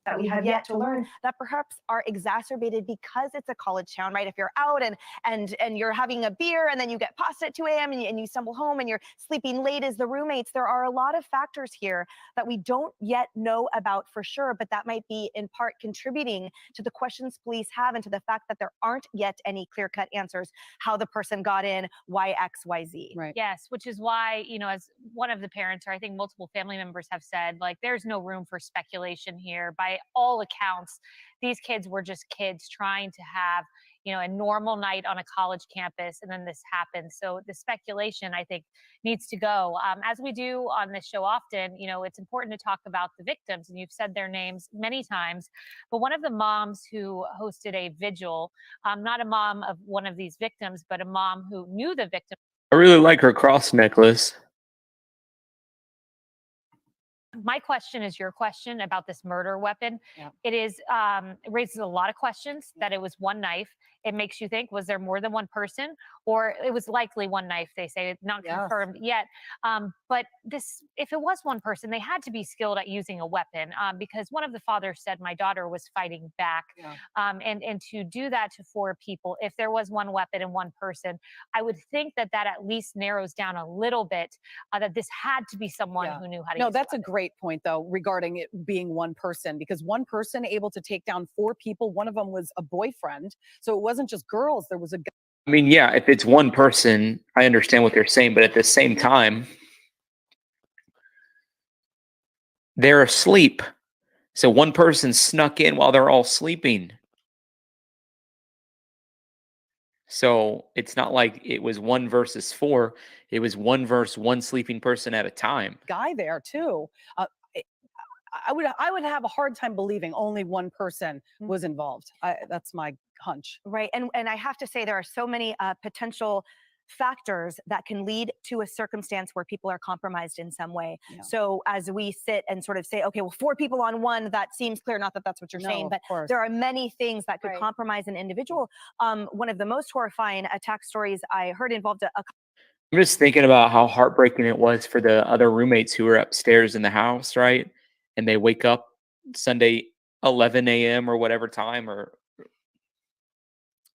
That we have yet to learn that perhaps are exacerbated because it's a college town, right? If you're out and you're having a beer and then you get pasta at 2 a.m. and you stumble home and you're sleeping late as the roommates, there are a lot of factors here that we don't yet know about for sure, but that might be in part contributing to the questions police have and to the fact that there aren't yet any clear-cut answers how the person got in, why X, Y, Z. Right. Yes, which is why, you know, as one of the parents, or I think multiple family members have said, like, there's no room for speculation here. By all accounts, these kids were just kids trying to have, you know, a normal night on a college campus, and then this happened. So the speculation, I think, needs to go. As we do on this show often, you know, it's important to talk about the victims, and you've said their names many times. But one of the moms who hosted a vigil, not a mom of one of these victims, but a mom who knew the victim. I really like her cross necklace. My question is your question about this murder weapon. Yeah. It is it raises a lot of questions that it was one knife. It makes you think, was there more than one person? Or it was likely one knife, they say, not confirmed yet. But this, if it was one person, they had to be skilled at using a weapon, because one of the fathers said my daughter was fighting back. Yeah. And to do that to 4 people, if there was one weapon and one person, I would think that that at least narrows down a little bit that this had to be someone who knew how to use No, that's a a weapon. great point, though, regarding it being one person, because one person able to take down 4 people, one of them was a boyfriend. So it wasn't just girls, there was a guy. I mean, yeah, if it's one person, I understand what they're saying, but at the same time, they're asleep. So one person snuck in while they're all sleeping. So it's not like it was 1 versus 4. It was 1 versus 1 sleeping person at a time. Guy there too. I would have a hard time believing only one person was involved. That's my hunch. Right. And I have to say, there are so many potential factors that can lead to a circumstance where people are compromised in some way. Yeah. So as we sit and sort of say, okay, well, 4 people on one, that seems clear. Not that that's what you're saying, of but course. there are many things that could compromise an individual. One of the most horrifying attack stories I heard involved a I'm just thinking about how heartbreaking it was for the other roommates who were upstairs in the house, right? And they wake up Sunday 11 a.m. or whatever time, or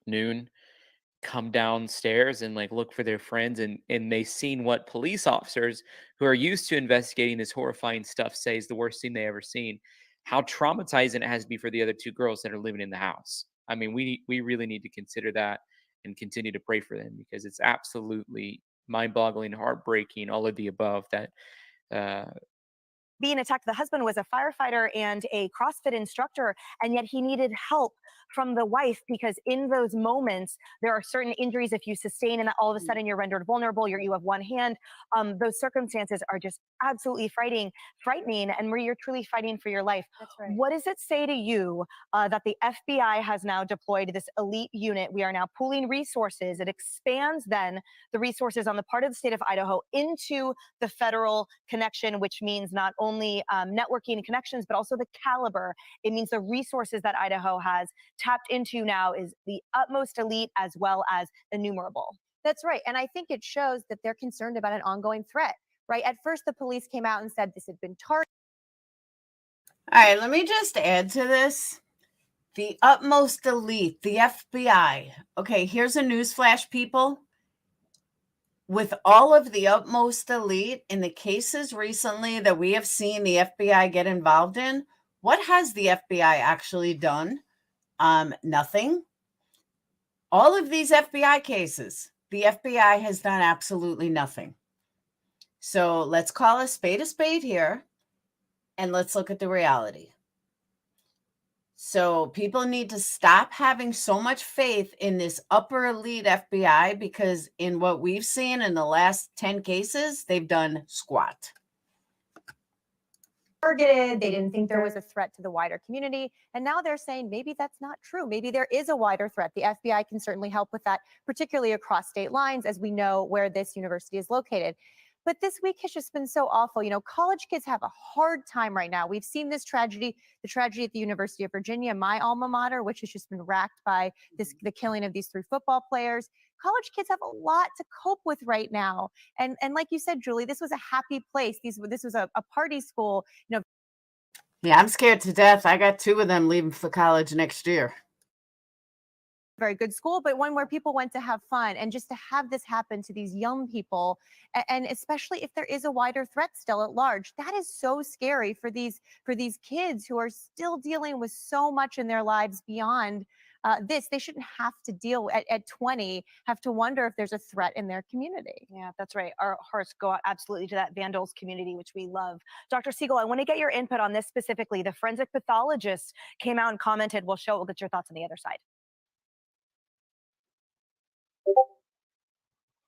noon, come downstairs and like look for their friends, and they seen what police officers who are used to investigating this horrifying stuff say is the worst thing they ever seen, how traumatizing it has to be for the other two girls that are living in the house. I mean, we really need to consider that and continue to pray for them, because it's absolutely mind-boggling, heartbreaking, all of the above that being attacked. The husband was a firefighter and a CrossFit instructor, and yet he needed help from the wife, because in those moments, there are certain injuries if you sustain and all of a sudden you're rendered vulnerable, you have one hand. Those circumstances are just absolutely frightening, and where you're truly fighting for your life. That's right. What does it say to you that the FBI has now deployed this elite unit? We are now pooling resources. It expands then the resources on the part of the state of Idaho into the federal connection, which means not only networking and connections, but also the caliber. It means the resources that Idaho has tapped into now is the utmost elite as well as innumerable. That's right. And I think it shows that they're concerned about an ongoing threat, right? At first, the police came out and said this had been targeted. All right, let me just add to this. The utmost elite, the FBI. Okay, here's a newsflash, people. With all of the utmost elite in the cases recently that we have seen the FBI get involved in, what has the FBI actually done? Nothing. All of these FBI cases, the FBI has done absolutely nothing. So let's call a spade here, and let's look at the reality. So people need to stop having so much faith in this upper elite FBI, because in what we've seen in the last 10 cases, they've done squat. Targeted. They didn't think there was a threat to the wider community. And now they're saying maybe that's not true. Maybe there is a wider threat. The FBI can certainly help with that, particularly across state lines, as we know where this university is located. But this week has just been so awful. You know, college kids have a hard time right now. We've seen this tragedy, the tragedy at the University of Virginia, my alma mater, which has just been racked by the killing of these 3 football players. College kids have a lot to cope with right now. And like you said, Julie, this was a happy place. This was a party school. You know. Yeah, I'm scared to death. I got 2 of them leaving for college next year. Very good school, but one where people went to have fun, and just to have this happen to these young people, and especially if there is a wider threat still at large, that is so scary for these kids who are still dealing with so much in their lives beyond this. They shouldn't have to deal at 20, have to wonder if there's a threat in their community. Yeah, that's right. Our hearts go out absolutely to that Vandals community, which we love. Dr. Siegel, I want to get your input on this specifically. The forensic pathologist came out and commented. We'll get your thoughts on the other side.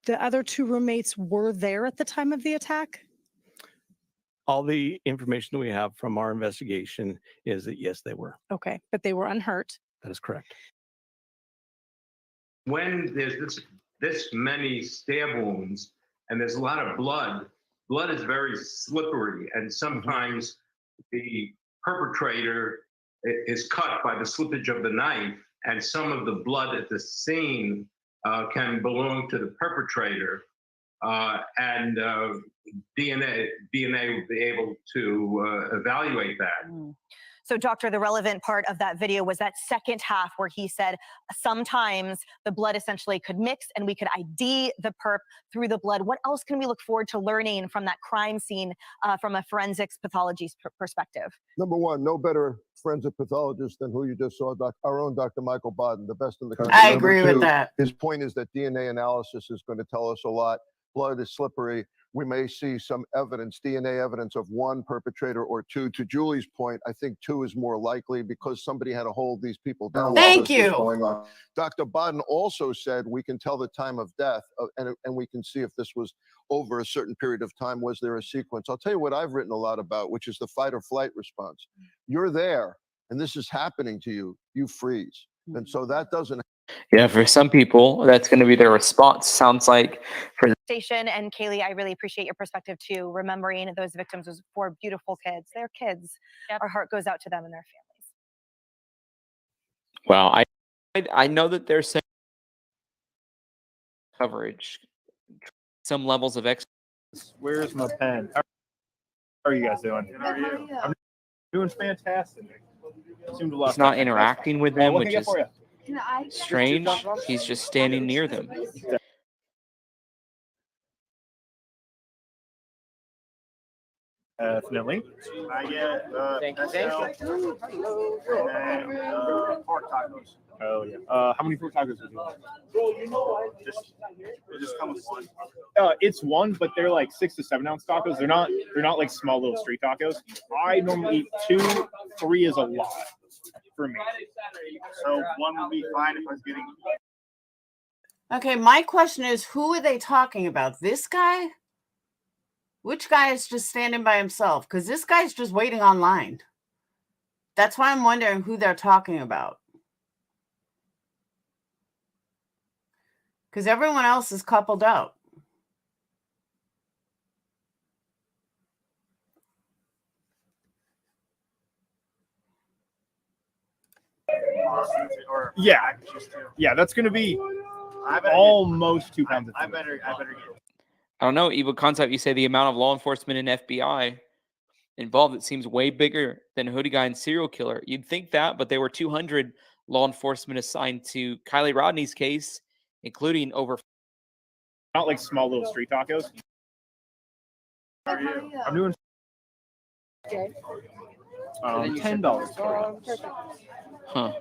The other 2 roommates were there at the time of the attack? All the information we have from our investigation is that, yes, they were. Okay, but they were unhurt. That is correct. When there's this many stab wounds and there's a lot of blood is very slippery, and sometimes the perpetrator is cut by the slippage of the knife, and some of the blood at the scene can belong to the perpetrator, and DNA will be able to evaluate that. So, Doctor, the relevant part of that video was that second half where he said sometimes the blood essentially could mix and we could ID the perp through the blood. What else can we look forward to learning from that crime scene from a forensics pathology perspective? Number one, no better forensic pathologist than who you just saw, our own Dr. Michael Baden, the best in the country. I agree with that. His point is that DNA analysis is going to tell us a lot. Blood is slippery. We may see some evidence, DNA evidence of 1 perpetrator or 2. To Julie's point, I think 2 is more likely because somebody had to hold these people down. Thank you. Going on. Dr. Baden also said we can tell the time of death and we can see if this was over a certain period of time. Was there a sequence? I'll tell you what I've written a lot about, which is the fight or flight response. You're there and this is happening to you, you freeze. And so that doesn't. Yeah, for some people, that's going to be their response. Sounds like for the station. And Kaylee, I really appreciate your perspective too, remembering those victims, those 4 beautiful kids. They're kids. Yep. Our heart goes out to them and their families. Wow, I know that there's some coverage, some levels of Where's my pen? How are you guys doing? How are you? I'm doing fantastic. He's not interacting with them, which is Strange. He's just standing near them. Definitely. I get thank you. And then pork tacos. Oh yeah. How many pork tacos would you like? Just come with one. It's one, but they're like 6 to 7 ounce tacos. They're not like small little street tacos. I normally eat 2, 3 is a lot for me. So one would be fine if I was getting. Okay, my question is, who are they talking about? This guy? Which guy is just standing by himself? Because this guy's just waiting online. That's why I'm wondering who they're talking about. Because everyone else is coupled up. Yeah, that's going to be almost 2 pounds. I better get. I don't know, Evil Concept, you say the amount of law enforcement and FBI involved, it seems way bigger than Hoodie Guy and serial killer. You'd think that, but there were 200 law enforcement assigned to Kylie Rodney's case, including over. Not like small little street tacos. How are you? I'm doing $10. Huh.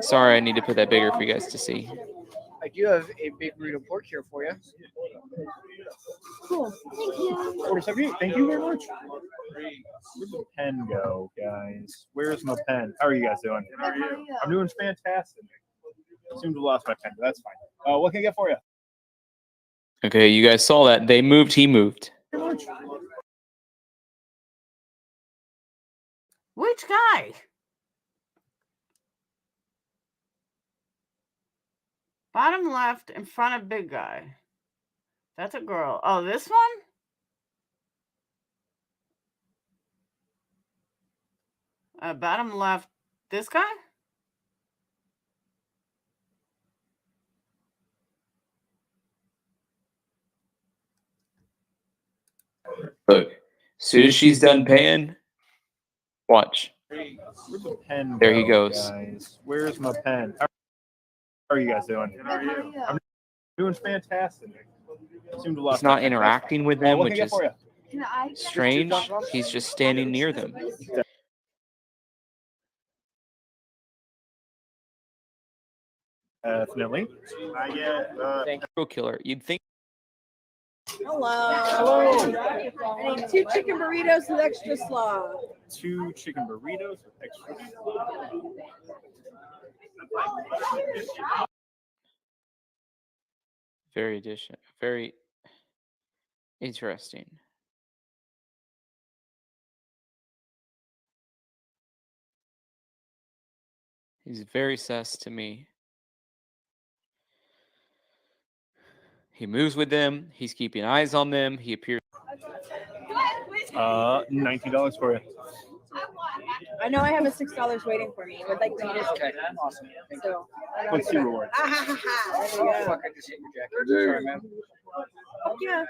Sorry, I need to put that bigger for you guys to see. I do have a big burrito pork here for you. Cool. Thank you. 47. Thank you very much. Where'd the pen go, guys? Where's my pen? How are you guys doing? How are you? I'm doing fantastic. I seem to have lost my pen, but that's fine. What can I get for you? Okay, you guys saw that. They moved, he moved. Which guy? Bottom left in front of big guy. That's a girl. Oh, this one? Bottom left, this guy? Look, as soon as she's done paying, watch. Where'd the pen There he go, goes. Guys? Where's my pen? How are you guys doing? How are you? I'm doing fantastic. I seem to have lost He's not my pen. interacting with them, What can which I is get for you? strange. He's just standing near them. Definitely. I get Serial killer. You'd think. Hello. Hello. I need 2 chicken burritos with extra slaw. 2 chicken burritos with extra. Very interesting. He's very sus to me. He moves with them. He's keeping eyes on them. He appears. $19 for you. I know I have a $6 waiting for me. I would like to use it. Awesome. So, What's your reward? There you go. Fuck, I just hit your jacket. Sorry, man. Yeah.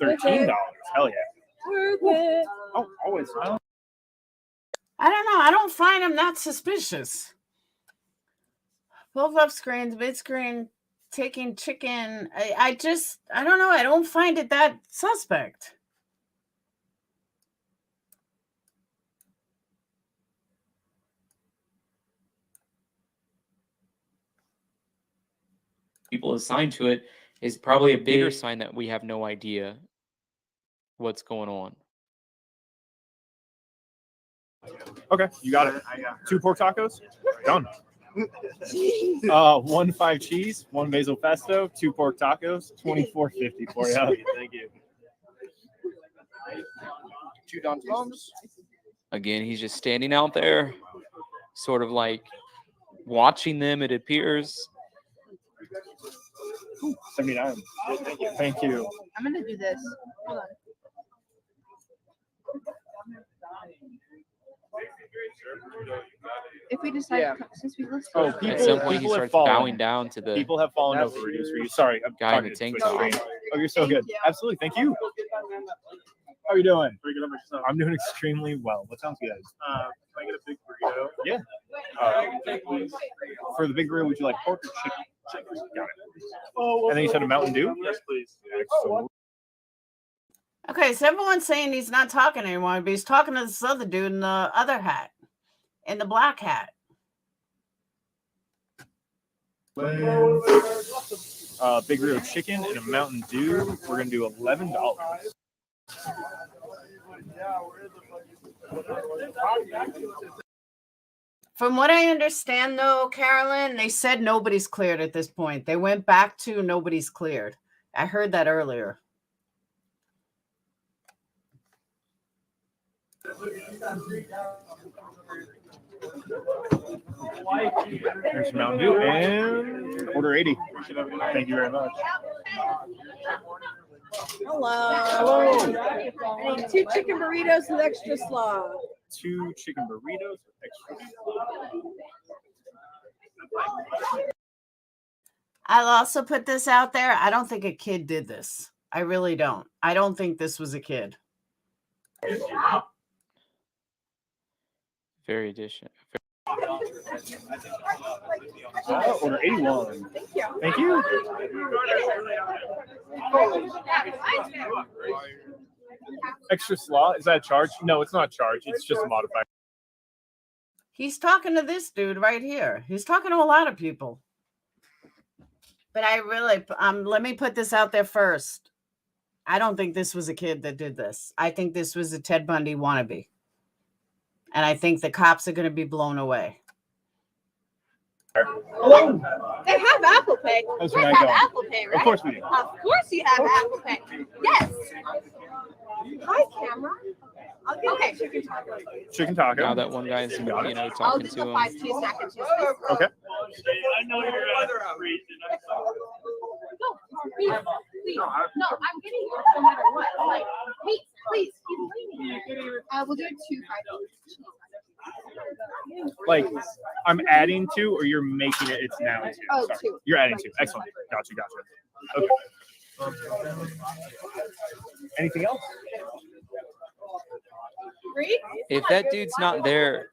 $13. Hell yeah. Worth it. Oh, always. I don't know. I don't find him that suspicious. Both up screens, mid screen, taking chicken. I don't know. I don't find it that suspect. People assigned to it is probably a bigger sign that we have no idea what's going on. Okay, you got it. 2 pork tacos? Done. 1 5 cheese, 1 basil pesto, 2 pork tacos, $24.50 for you. Thank you. 2 Don Toms. Again, he's just standing out there, sort of like watching them, it appears. 79. Thank you. I'm going to do this. Hold on. If we decide, since we listed. Oh, At some point, he starts bowing down to the People have fallen over for you. Sorry, I'm guy in the talking tank to top. screen. Oh, you're so good. Absolutely. Thank you. How are you doing? Pretty good. I'm doing extremely well. What sounds good? Can I get a big burrito? Yeah. For the big burrito, would you like pork or chicken? Chicken. Got it. And then you said a Mountain Dew? Yes, please. Excellent. Okay, so everyone's saying he's not talking anymore, but he's talking to this other dude in the other hat, in the black hat. Big burrito chicken and a Mountain Dew. We're gonna do $11. From what I understand, though, Carolyn, they said nobody's cleared at this point. They went back to nobody's cleared. I heard that earlier. Here's Mountain Dew and order 80. Thank you very much. Hello. I need 2 chicken burritos with extra slaw. 2 chicken burritos with extra slaw. I'll also put this out there. I don't think a kid did this. I really don't. I don't think this was a kid. Very addition. Order 81. Thank you. Extra slaw? Is that a charge? No, it's not a charge. It's just a modifier. He's talking to this dude right here. He's talking to a lot of people. But I really, let me put this out there first. I don't think this was a kid that did this. I think this was a Ted Bundy wannabe. And I think the cops are going to be blown away. Oh, they have Apple Pay. How's We your have night going? Apple Pay, right? Of course we do. Of course you have Apple Pay. Yes. Hi, camera. Okay. Chicken taco. Now that one guy's, you know, I'll talking do to the him. 5 cheese mac and cheese. Okay. No, please. No, I'm getting it no matter what. I'm like, please, keep leaning. We'll do 2 5 cheese. Like, I'm adding 2 or you're making it, it's now 2. Oh, Sorry. 2. You're adding 2. Excellent. Gotcha. Okay. Anything else? 3? If that dude's not there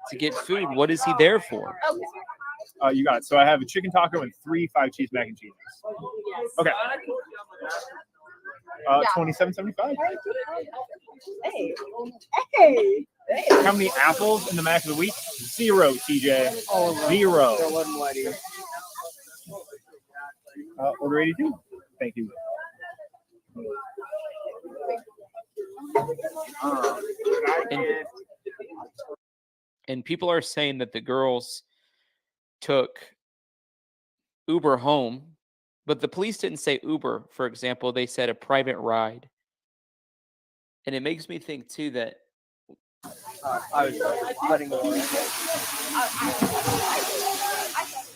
to get food, what is he there for? Okay. You got it. So I have a chicken taco and 3 5 cheese mac and cheese. Okay. $27.75. Hey. How many apples in the mac of the week? 0, TJ. 0. Order 82. Thank you. And people are saying that the girls took Uber home, but the police didn't say Uber, for example. They said a private ride. And it makes me think, too, that I was letting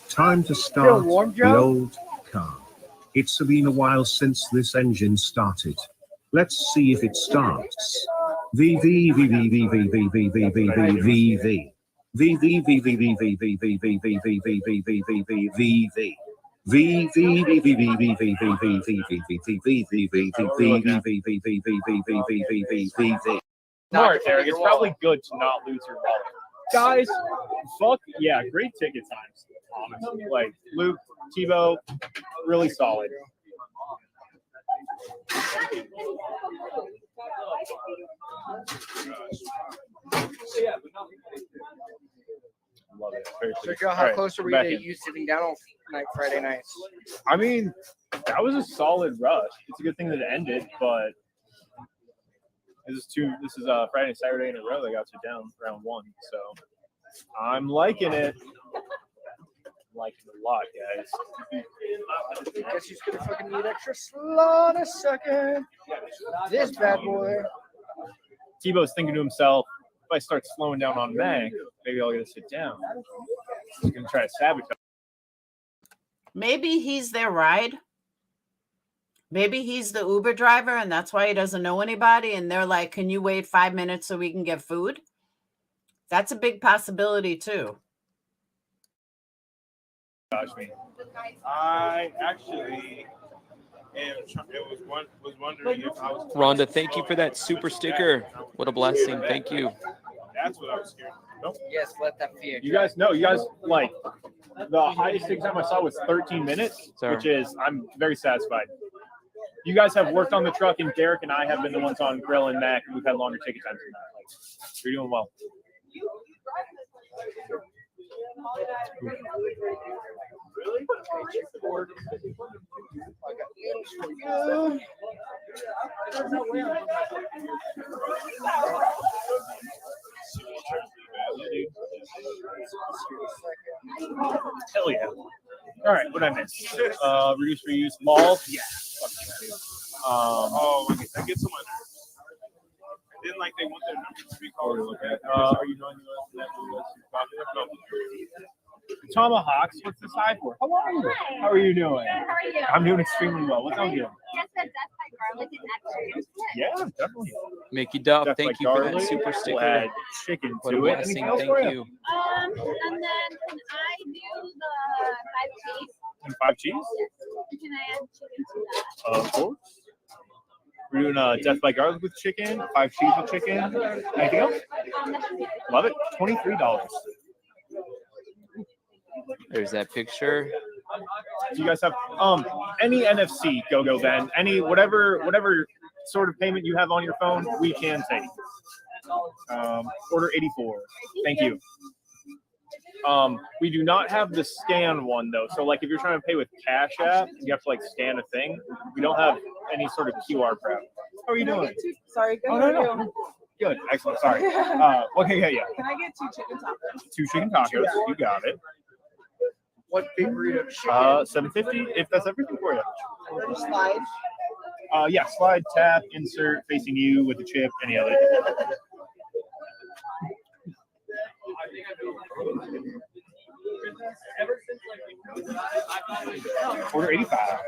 Time to start the old car. It's been a while since this engine started. Let's see if it starts. Smart, Eric. It's probably good to not lose your wallet. Guys, fuck yeah, great ticket times. Honestly, like Luke, Tebow, really solid. Love it. So, Joe, how close are we to you sitting down on Friday nights? I mean, that was a solid rush. It's a good thing that it ended, but this is Friday and Saturday in a row they got you down round 1. So I'm liking it. Liking it a lot, guys. I guess he's gonna fucking need extra slaw in a second. This bad boy. Tebow's thinking to himself, if I start slowing down on Meg, maybe I'll get to sit down. He's gonna try to sabotage. Maybe he's their ride. Maybe he's the Uber driver and that's why he doesn't know anybody. And they're like, can you wait 5 minutes so we can get food? That's a big possibility too. Gosh, me. I actually Was wondering if I was. Rhonda, thank you for that super sticker. What a blessing. Thank you. That's what I was scared. Nope. Yes, let that fear. You guys know. You guys like the highest exam I saw was 13 minutes, which is I'm very satisfied. You guys have worked on the truck, and Derek and I have been the ones on grill and Mac, and we've had longer ticket times than that. Like, you're doing well. Hell yeah. All right, what I missed? Reduce, reuse, malls. Yeah. I get someone. Then like they want their numbers to be called. Are you knowing that Tomahawks, what's the side for? How are you? How are you doing? How are you? I'm doing extremely well. What's on you? Yes, that death by garlic is extra. Yeah, definitely. Mickey Duff, Death thank by you for that garlic. super We'll sticker. add chicken What a to it. blessing. Anything else Thank for you. And then can I do the 5 cheese? And 5 cheese? Yes. Can I add chicken to that? Of course. We're doing death by garlic with chicken, 5 cheese with chicken. Anything else? Love it. $23. There's that picture. Do you guys have any NFC? Go Ben. Any whatever sort of payment you have on your phone, we can take. Order 84. Thank you. We do not have the scan one though. So like if you're trying to pay with Cash App, you have to like scan a thing. We don't have any sort of QR crowd. How are you doing? Sorry, good. Oh, no. Good. Excellent. Sorry. Okay, yeah. Can I get 2 chicken tacos? 2 chicken tacos. You got it. What big burrito? $7.50 if that's everything for you. Slide. Yeah, slide, tap, insert, facing you with the chip, any other. Order 85.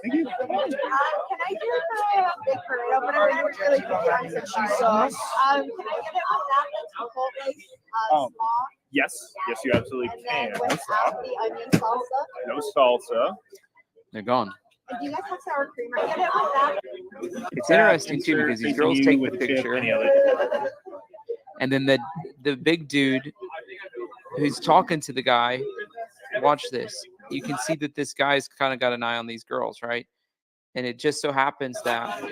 Thank you. Can I do the big burrito? But I know it's really good fries and cheese sauce. Can I get it with that? That's Chipotle small. Yes, you absolutely can. And then without the onion salsa. No salsa. They're gone. Do you guys have sour cream? I get it with that. It's interesting too because these girls take the picture, and then the big dude who's talking to the guy. Watch this. You can see that this guy's kind of got an eye on these girls, right? And it just so happens that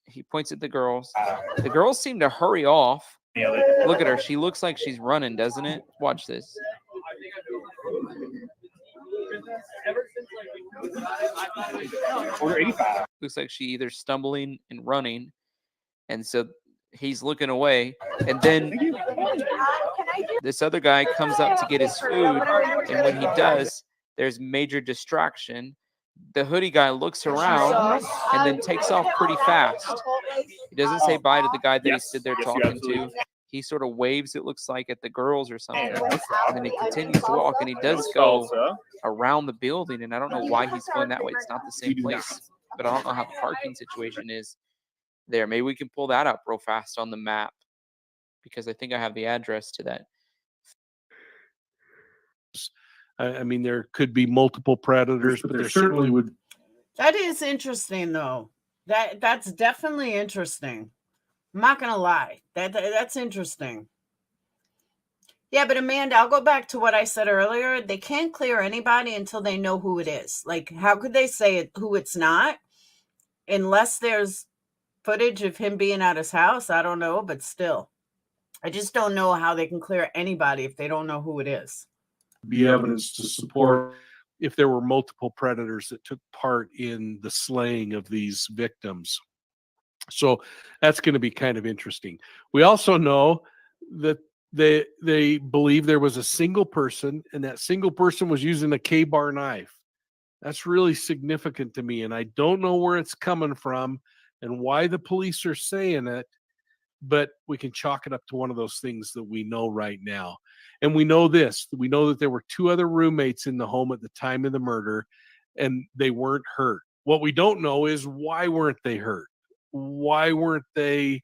he points at the girls. The girls seem to hurry off. Look at her. She looks like she's running, doesn't it? Watch this. Order 85. Looks like she either stumbling and running, and so he's looking away, and then this other guy comes up to get his food, and when he does, there's major distraction. The hoodie guy looks around and then takes off pretty fast. He doesn't say bye to the guy that he stood there talking to. He sort of waves, it looks like, at the girls or something. And then he continues to walk, and he does go around the building. And I don't know why he's going that way. It's not the same place. But I don't know how the parking situation is there. Maybe we can pull that up real fast on the map, because I think I have the address to that. I mean, there could be multiple predators, but there certainly would. That is interesting, though. That's definitely interesting. I'm not gonna lie. That's interesting. Yeah, but Amanda, I'll go back to what I said earlier. They can't clear anybody until they know who it is. Like, how could they say who it's not unless there's footage of him being at his house? I don't know, but still, I just don't know how they can clear anybody if they don't know who it is. Be evidence to support if there were multiple predators that took part in the slaying of these victims. So that's going to be kind of interesting. We also know that they believe there was a single person, and that single person was using a K-bar knife. That's really significant to me, and I don't know where it's coming from and why the police are saying it, but we can chalk it up to one of those things that we know right now. And we know this. We know that there were 2 other roommates in the home at the time of the murder, and they weren't hurt. What we don't know is why weren't they hurt? Why weren't they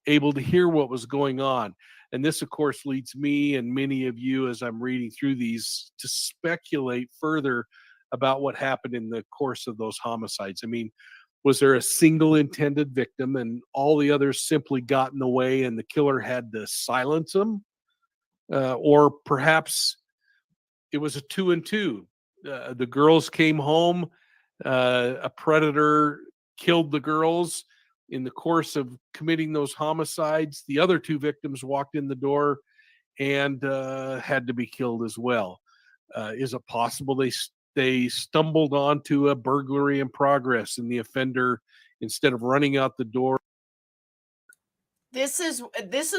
able to hear what was going on? And this, of course, leads me and many of you, as I'm reading through these, to speculate further about what happened in the course of those homicides. I mean, was there a single intended victim and all the others simply got in the way and the killer had to silence them? Or perhaps it was a 2 and 2. The girls came home, a predator killed the girls. In the course of committing those homicides, the other 2 victims walked in the door and had to be killed as well. Is it possible they stumbled onto a burglary in progress and the offender, instead of running out the door? This is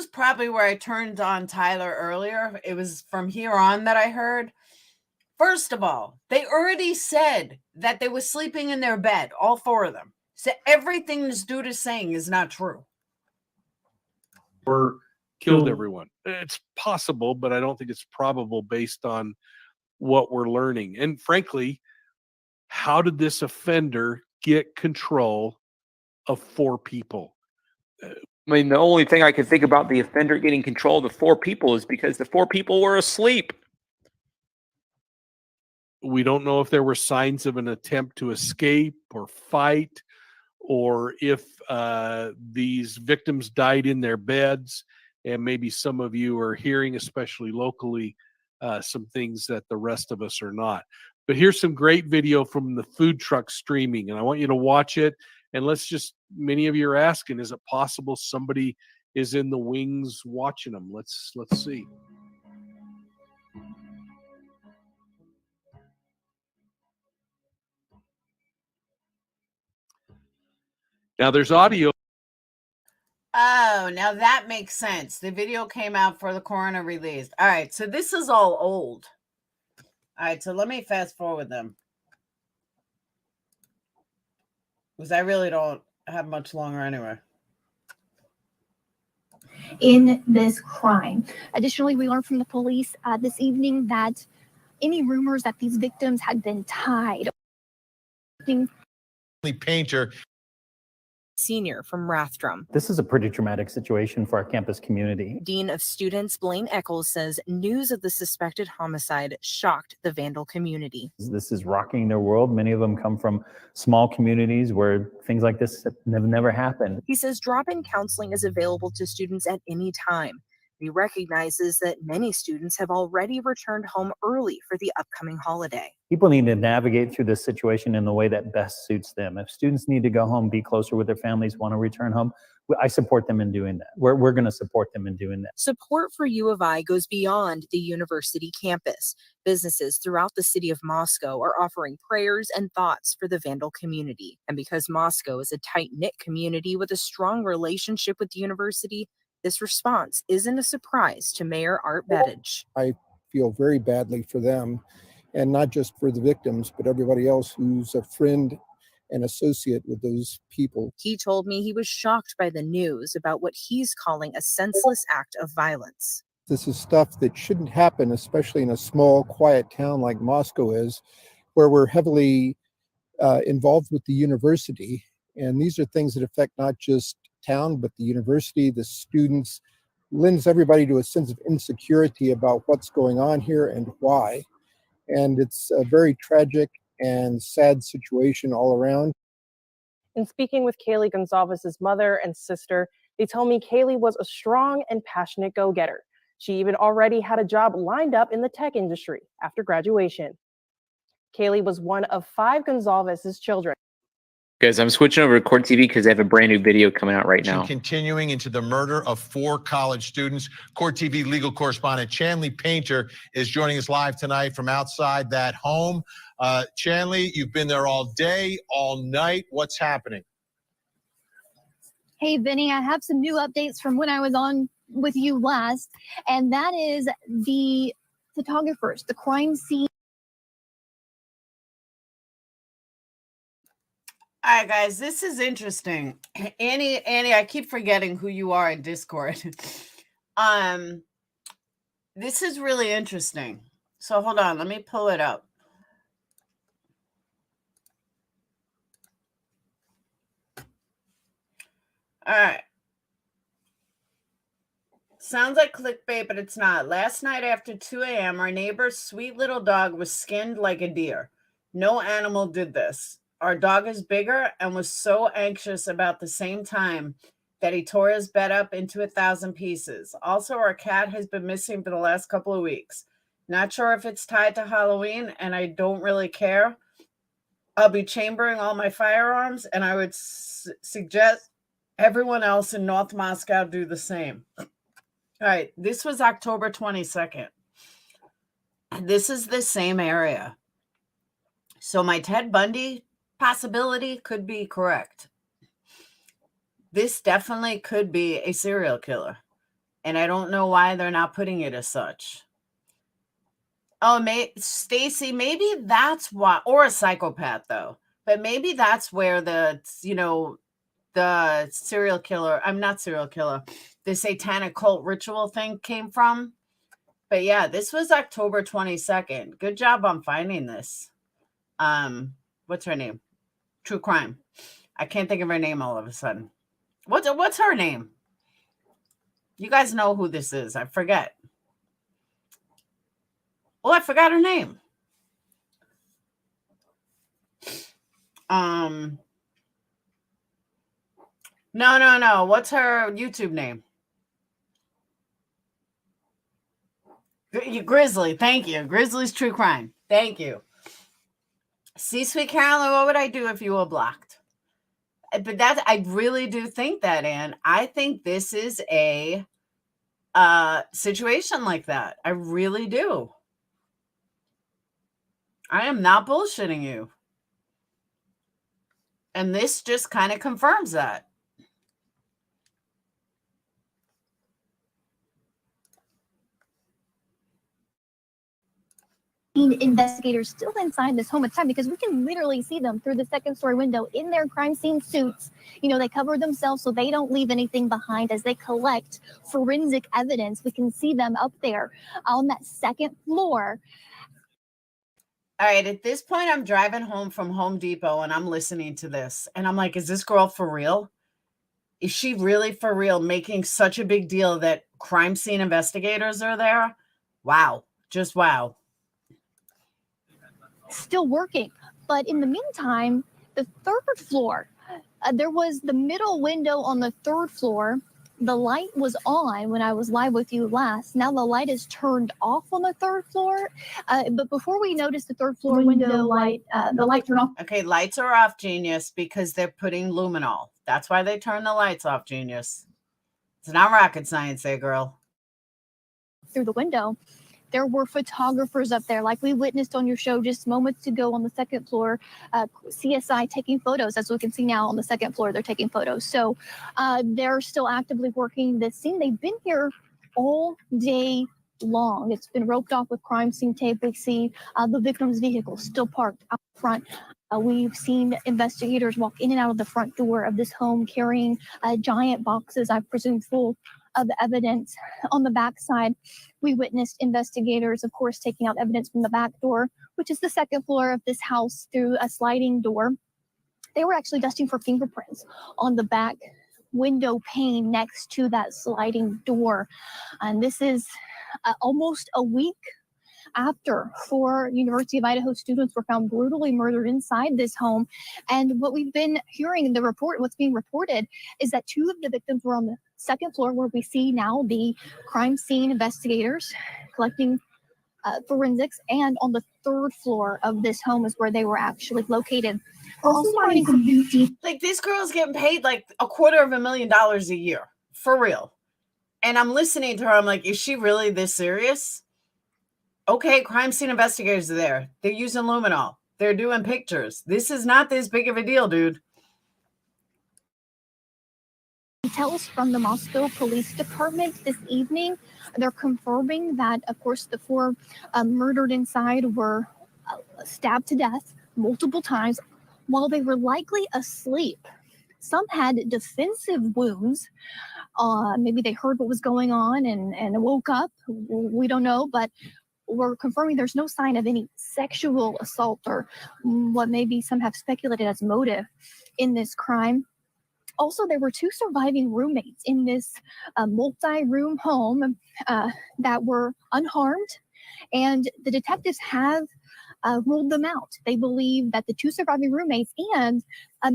probably where I turned on Tyler earlier. It was from here on that I heard. First of all, they already said that they were sleeping in their bed, all 4 of them. So everything this dude is saying is not true. Or killed everyone. It's possible, but I don't think it's probable based on what we're learning. And frankly, how did this offender get control of 4 people? I mean, the only thing I can think about the offender getting control of the 4 people is because the 4 people were asleep. We don't know if there were signs of an attempt to escape or fight, or if these victims died in their beds. And maybe some of you are hearing, especially locally, some things that the rest of us are not. But here's some great video from the food truck streaming, and I want you to watch it. And let's just, many of you are asking, is it possible somebody is in the wings watching them? Let's see. Now there's audio. Oh, now that makes sense. The video came out for the coroner released. All right, so this is all old. All right, so let me fast forward them, because I really don't have much longer anyway. In this crime. Additionally, we learned from the police this evening that any rumors that these victims had been tied. Painter. Senior from Rathdrum. This is a pretty traumatic situation for our campus community. Dean of Students Blaine Eccles says news of the suspected homicide shocked the Vandal community. This is rocking their world. Many of them come from small communities where things like this have never happened. He says drop-in counseling is available to students at any time. He recognizes that many students have already returned home early for the upcoming holiday. People need to navigate through this situation in the way that best suits them. If students need to go home, be closer with their families, want to return home, I support them in doing that. We're going to support them in doing that. Support for U of I goes beyond the university campus. Businesses throughout the city of Moscow are offering prayers and thoughts for the Vandal community. And because Moscow is a tight-knit community with a strong relationship with the university, this response isn't a surprise to Mayor Art Bedich. I feel very badly for them, and not just for the victims, but everybody else who's a friend and associate with those people. He told me he was shocked by the news about what he's calling a senseless act of violence. This is stuff that shouldn't happen, especially in a small, quiet town like Moscow is, where we're heavily involved with the university. And these are things that affect not just town, but the university, the students, lends everybody to a sense of insecurity about what's going on here and why. And it's a very tragic and sad situation all around. In speaking with Kaylee Gonzalez's mother and sister, they tell me Kaylee was a strong and passionate go-getter. She even already had a job lined up in the tech industry after graduation. Kaylee was one of 5 Gonzalez's children. Guys, I'm switching over to Court TV because they have a brand new video coming out right now. Continuing into the murder of 4 college students. Court TV legal correspondent Chanley Painter is joining us live tonight from outside that home. Chanley, you've been there all day, all night. What's happening? Hey, Vinny, I have some new updates from when I was on with you last, and that is the photographers, the crime scene. All right, guys, this is interesting. Annie, I keep forgetting who you are in Discord. This is really interesting. So hold on, let me pull it up. All right. Sounds like clickbait, but it's not. Last night after 2 a.m., our neighbor's sweet little dog was skinned like a deer. No animal did this. Our dog is bigger and was so anxious about the same time that he tore his bed up into 1,000 pieces. Also, our cat has been missing for the last couple of weeks. Not sure if it's tied to Halloween, and I don't really care. I'll be chambering all my firearms, and I would suggest everyone else in North Moscow do the same. All right, this was October 22nd. This is the same area. So my Ted Bundy possibility could be correct. This definitely could be a serial killer, and I don't know why they're not putting it as such. Oh, Stacy, maybe that's why, or a psychopath though. But maybe that's where the serial killer, I'm not serial killer, the satanic cult ritual thing came from. But yeah, this was October 22nd. Good job on finding this. What's her name? True Crime. I can't think of her name all of a sudden. What's her name? You guys know who this is. I forget. Oh, I forgot her name. No. What's her YouTube name? Grizzly. Thank you. Grizzly's True Crime. Thank you. See, sweet Carolyn, what would I do if you were blocked? But I really do think that, Anne. I think this is a situation like that. I really do. I am not bullshitting you. And this just kind of confirms that. Investigators still inside this home at the time, because we can literally see them through the second-story window in their crime scene suits. You know, they cover themselves so they don't leave anything behind as they collect forensic evidence. We can see them up there on that second floor. All right, at this point, I'm driving home from Home Depot and I'm listening to this. And I'm like, is this girl for real? Is she really for real making such a big deal that crime scene investigators are there? Wow. Just wow. Still working. But in the meantime, the third floor, there was the middle window on the third floor. The light was on when I was live with you last. Now the light is turned off on the third floor. But before we noticed the third floor window light, the light turned off. Okay, lights are off, genius, because they're putting luminol. That's why they turn the lights off, genius. It's not rocket science there, girl. Through the window, there were photographers up there, like we witnessed on your show just moments ago on the second floor, CSI taking photos. As we can see now on the second floor, they're taking photos. So they're still actively working this scene. They've been here all day long. It's been roped off with crime scene tape. We see the victim's vehicle still parked out front. We've seen investigators walk in and out of the front door of this home carrying giant boxes, I presume full of evidence. On the backside, we witnessed investigators, of course, taking out evidence from the back door, which is the second floor of this house, through a sliding door. They were actually dusting for fingerprints on the back window pane next to that sliding door. And this is almost a week after 4 University of Idaho students were found brutally murdered inside this home. And what we've been hearing in the report, what's being reported, is that 2 of the victims were on the second floor, where we see now the crime scene investigators collecting forensics, and on the third floor of this home is where they were actually located. Also finding some like, this girl's getting paid like $250,000 a year, for real. And I'm listening to her, I'm like, is she really this serious? Okay, crime scene investigators are there. They're using luminol. They're doing pictures. This is not this big of a deal, dude. Details from the Moscow Police Department this evening. They're confirming that, of course, the 4 murdered inside were stabbed to death multiple times while they were likely asleep. Some had defensive wounds. Maybe they heard what was going on and woke up. We don't know, but we're confirming there's no sign of any sexual assault or what maybe some have speculated as motive in this crime. Also, there were 2 surviving roommates in this multi-room home that were unharmed, and the detectives have ruled them out. They believe that the two surviving roommates and a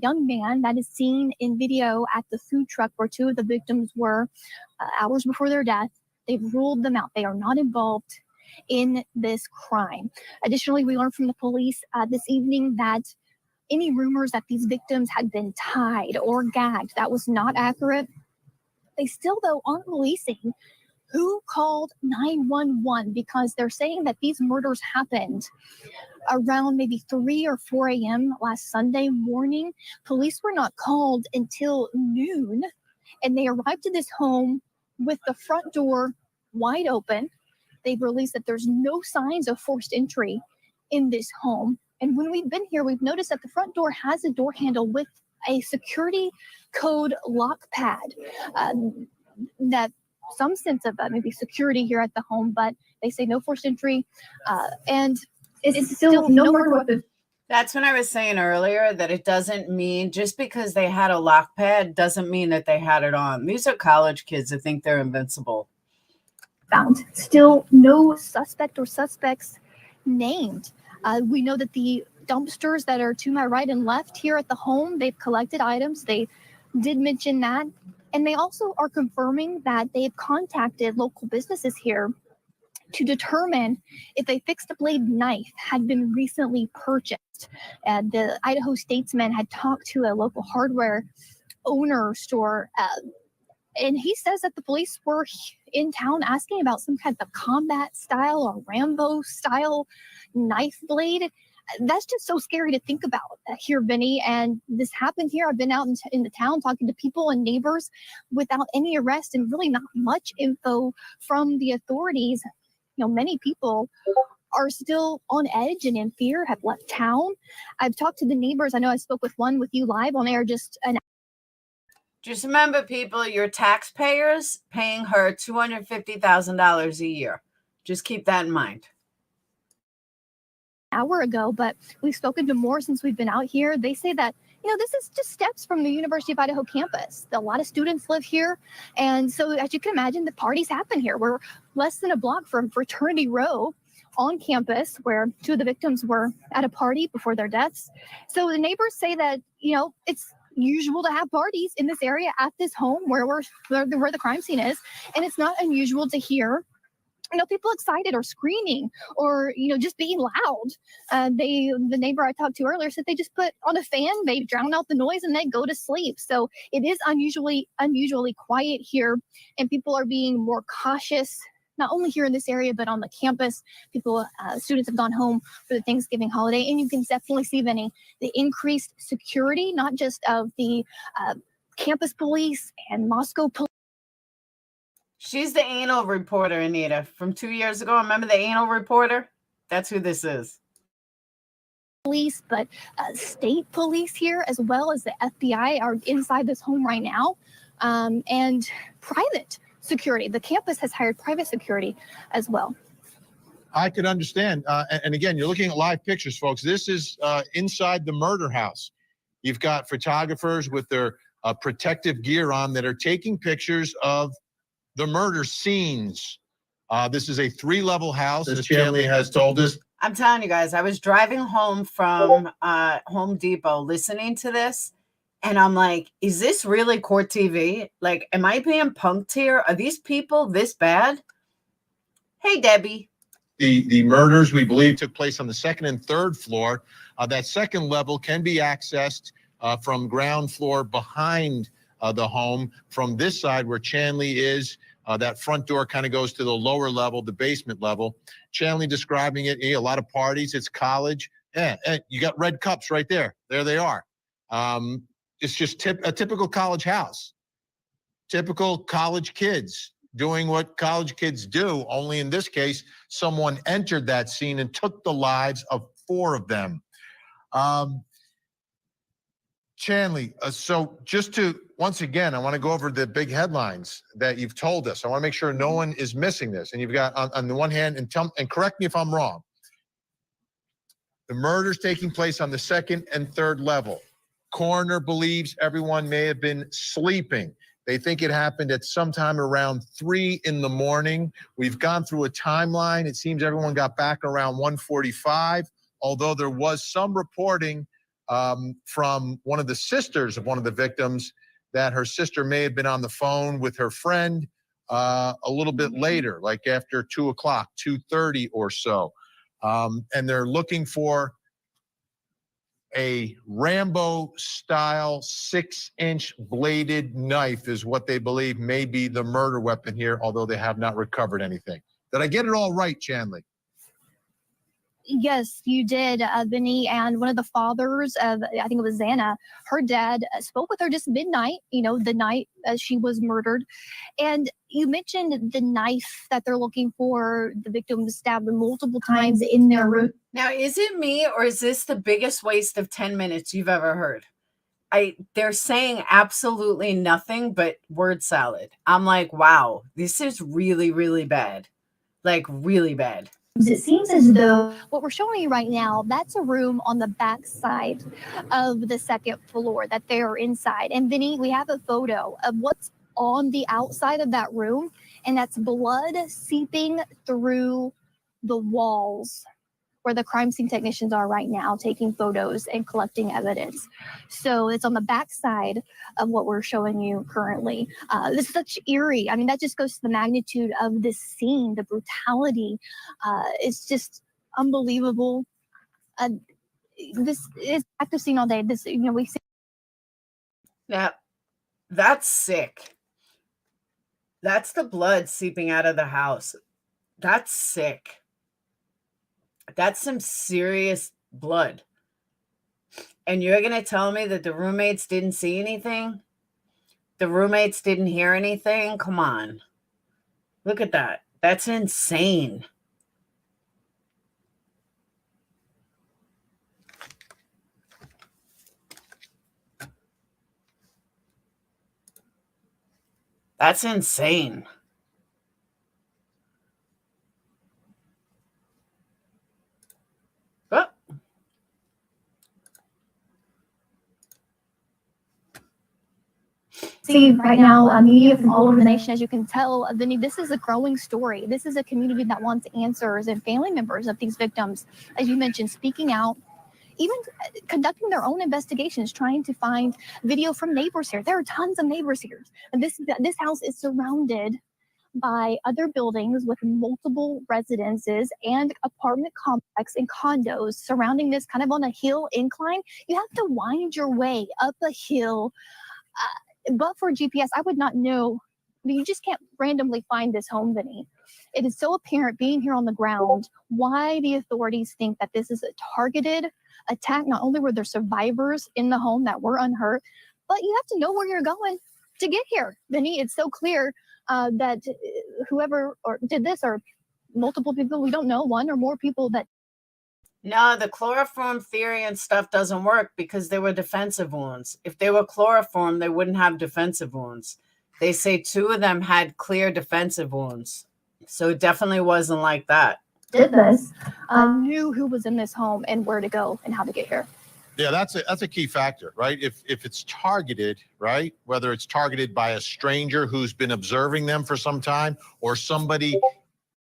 young man that is seen in video at the food truck where two of the victims were hours before their death, they've ruled them out. They are not involved in this crime. Additionally, we learned from the police this evening that any rumors that these victims had been tied or gagged, that was not accurate. They still, though, aren't releasing who called 911 because they're saying that these murders happened around maybe 3 or 4 a.m. last Sunday morning. Police were not called until noon, and they arrived to this home with the front door wide open. They've released that there's no signs of forced entry in this home. And when we've been here, we've noticed that the front door has a door handle with a security code lock pad that some sense of maybe security here at the home, but they say no forced entry, and it's still no murder weapon. That's when I was saying earlier that it doesn't mean just because they had a lock pad doesn't mean that they had it on. These are college kids that think they're invincible. Found still no suspect or suspects named. We know that the dumpsters that are to my right and left here at the home, they've collected items. They did mention that. And they also are confirming that they've contacted local businesses here to determine if a fixed blade knife had been recently purchased. The Idaho Statesman had talked to a local hardware owner store, and he says that the police were in town asking about some kind of combat style or Rambo style knife blade. That's just so scary to think about here, Vinny. And this happened here. I've been out in the town talking to people and neighbors without any arrest and really not much info from the authorities. You know, many people are still on edge and in fear, have left town. I've talked to the neighbors. I know I spoke with one with you live on air just remember, people, your taxpayers paying her $250,000 a year. Just keep that in mind. Hour ago, but we've spoken to more since we've been out here. They say that, you know, this is just steps from the University of Idaho campus. A lot of students live here. And so as you can imagine, the parties happen here. We're less than a block from Fraternity Row on campus where two of the victims were at a party before their deaths. So the neighbors say that, you know, it's usual to have parties in this area at this home where the crime scene is. And it's not unusual to hear, you know, people excited or screaming or, you know, just being loud. The neighbor I talked to earlier said they just put on a fan, they drown out the noise and they go to sleep. So it is unusually quiet here, and people are being more cautious, not only here in this area, but on the campus. Students have gone home for the Thanksgiving holiday, and you can definitely see, Vinny, the increased security, not just of the campus police and Moscow police. She's the anal reporter, Anita, from 2 years ago. Remember the anal reporter? That's who this is. Police, but state police here, as well as the FBI, are inside this home right now, and private security. The campus has hired private security as well. I could understand. And again, you're looking at live pictures, folks. This is inside the murder house. You've got photographers with their protective gear on that are taking pictures of the murder scenes. This is a 3-level house, as Chanley has told us. I'm telling you guys, I was driving home from Home Depot listening to this, and I'm like, is this really court TV? Like, am I being punked here? Are these people this bad? Hey, Debbie. The murders, we believe, took place on the 2nd and 3rd floor. That 2nd level can be accessed from ground floor behind the home. From this side where Chanley is, that front door kind of goes to the lower level, the basement level. Chanley describing it, a lot of parties, it's college. Yeah, you got red cups right there. There they are. It's just a typical college house. Typical college kids doing what college kids do, only in this case, someone entered that scene and took the lives of 4 of them. Chanley, so just to, once again, I want to go over the big headlines that you've told us. I want to make sure no one is missing this. And you've got, on the one hand, and correct me if I'm wrong, the murders taking place on the 2nd and 3rd level. Coroner believes everyone may have been sleeping. They think it happened at sometime around 3 in the morning. We've gone through a timeline. It seems everyone got back around 1:45, although there was some reporting from one of the sisters of one of the victims that her sister may have been on the phone with her friend a little bit later, like after 2 o'clock, 2:30 or so. And they're looking for a Rambo-style 6-inch bladed knife is what they believe may be the murder weapon here, although they have not recovered anything. Did I get it all right, Chanley? Yes, you did, Vinny. And one of the fathers of, I think it was Xana, her dad spoke with her just midnight, the night she was murdered. And you mentioned the knife that they're looking for. The victim was stabbed multiple times in their room. Now, is it me or is this the biggest waste of 10 minutes you've ever heard? They're saying absolutely nothing but word salad. I'm like, wow, this is really, really bad. Like, really bad. It seems as though what we're showing you right now, that's a room on the back side of the second floor that they are inside. And Vinny, we have a photo of what's on the outside of that room, and that's blood seeping through the walls where the crime scene technicians are right now, taking photos and collecting evidence. So it's on the back side of what we're showing you currently. This is such eerie. I mean, that just goes to the magnitude of this scene, the brutality. It's just unbelievable. This is active scene all day. This, we see. Yeah, that's sick. That's the blood seeping out of the house. That's sick. That's some serious blood. And you're going to tell me that the roommates didn't see anything? The roommates didn't hear anything? Come on. Look at that. That's insane. That's insane. Oh. See right now, media from all over the nation, as you can tell, Vinny, this is a growing story. This is a community that wants answers, and family members of these victims, as you mentioned, speaking out, even conducting their own investigations, trying to find video from neighbors here. There are tons of neighbors here. And this house is surrounded by other buildings with multiple residences and apartment complex and condos surrounding this kind of on a hill incline. You have to wind your way up a hill. But for GPS, I would not know. I mean, you just can't randomly find this home, Vinny. It is so apparent being here on the ground why the authorities think that this is a targeted attack. Not only were there survivors in the home that were unhurt, but you have to know where you're going to get here, Vinny. It's so clear that whoever did this or multiple people, we don't know, one or more people that. No, the chloroform theory and stuff doesn't work because they were defensive wounds. If they were chloroform, they wouldn't have defensive wounds. They say 2 of them had clear defensive wounds. So it definitely wasn't like that. Did this, knew who was in this home and where to go and how to get here. Yeah, that's a key factor, right? If it's targeted, right, whether it's targeted by a stranger who's been observing them for some time or somebody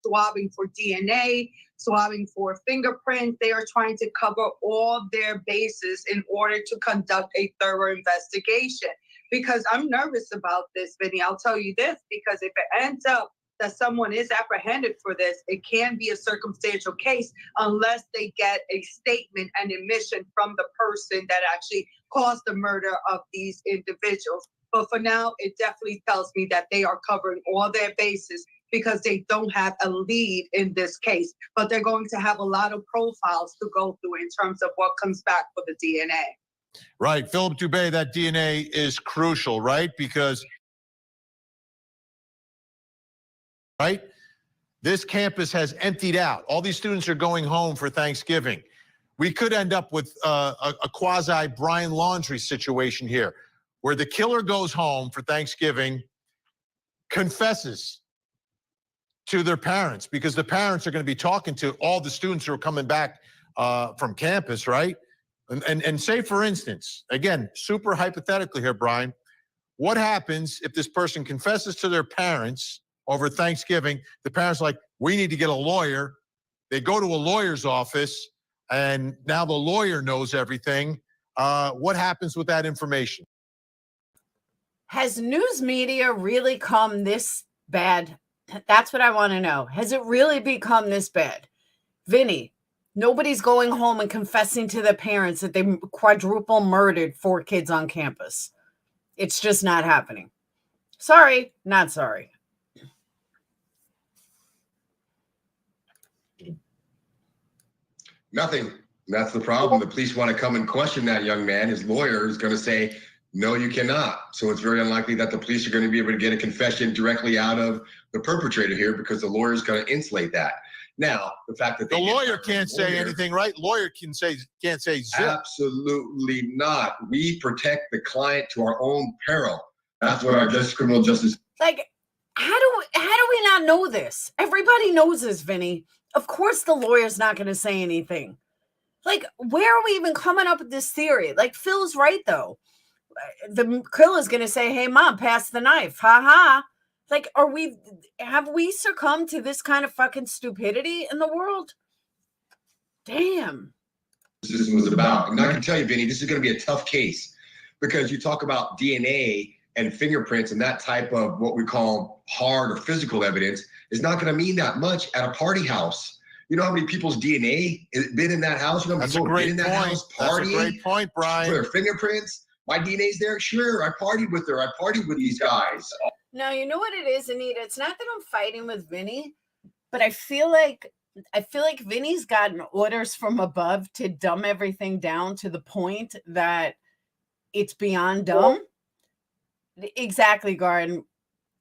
swabbing for DNA, swabbing for fingerprints. They are trying to cover all their bases in order to conduct a thorough investigation. Because I'm nervous about this, Vinny. I'll tell you this, because if it ends up that someone is apprehended for this, it can be a circumstantial case unless they get a statement and admission from the person that actually caused the murder of these individuals. But for now, it definitely tells me that they are covering all their bases because they don't have a lead in this case. But they're going to have a lot of profiles to go through in terms of what comes back for the DNA. Right. Philip Dubé, that DNA is crucial, right? Because, right, this campus has emptied out. All these students are going home for Thanksgiving. We could end up with a quasi Brian Laundrie situation here, where the killer goes home for Thanksgiving, confesses to their parents, because the parents are going to be talking to all the students who are coming back from campus, right? And say, for instance, again, super hypothetically here, Brian, What happens if this person confesses to their parents over Thanksgiving? The parents are like, we need to get a lawyer. They go to a lawyer's office, and now the lawyer knows everything. What happens with that information? Has news media really come this bad? That's what I want to know. Has it really become this bad? Vinny, nobody's going home and confessing to their parents that they quadruple murdered 4 kids on campus. It's just not happening. Sorry, not sorry. Nothing. That's the problem. The police want to come and question that young man. His lawyer is going to say, no, you cannot. So it's very unlikely that the police are going to be able to get a confession directly out of the perpetrator here, because the lawyer is going to insulate that. Now, the fact that the lawyer can't say anything, right? Lawyer can't say zip. Absolutely not. We protect the client to our own peril. That's what our criminal justice. Like, how do we not know this? Everybody knows this, Vinny. Of course the lawyer's not going to say anything. Like, where are we even coming up with this theory? Like, Phil's right, though. The killer's going to say, hey, Mom, pass the knife. Ha ha. Like, have we succumbed to this kind of fucking stupidity in the world? Damn. This was about. And I can tell you, Vinny, this is going to be a tough case, because you talk about DNA and fingerprints and that type of what we call hard or physical evidence is not going to mean that much at a party house. You know how many people's DNA has been in that house? You know, That's a great point. That's a great point, Brian. For their fingerprints, my DNA's there. Sure, I partied with her. I partied with these guys. No, you know what it is, Anita? It's not that I'm fighting with Vinny, but I feel like Vinny's gotten orders from above to dumb everything down to the point that it's beyond dumb. Exactly, Garden.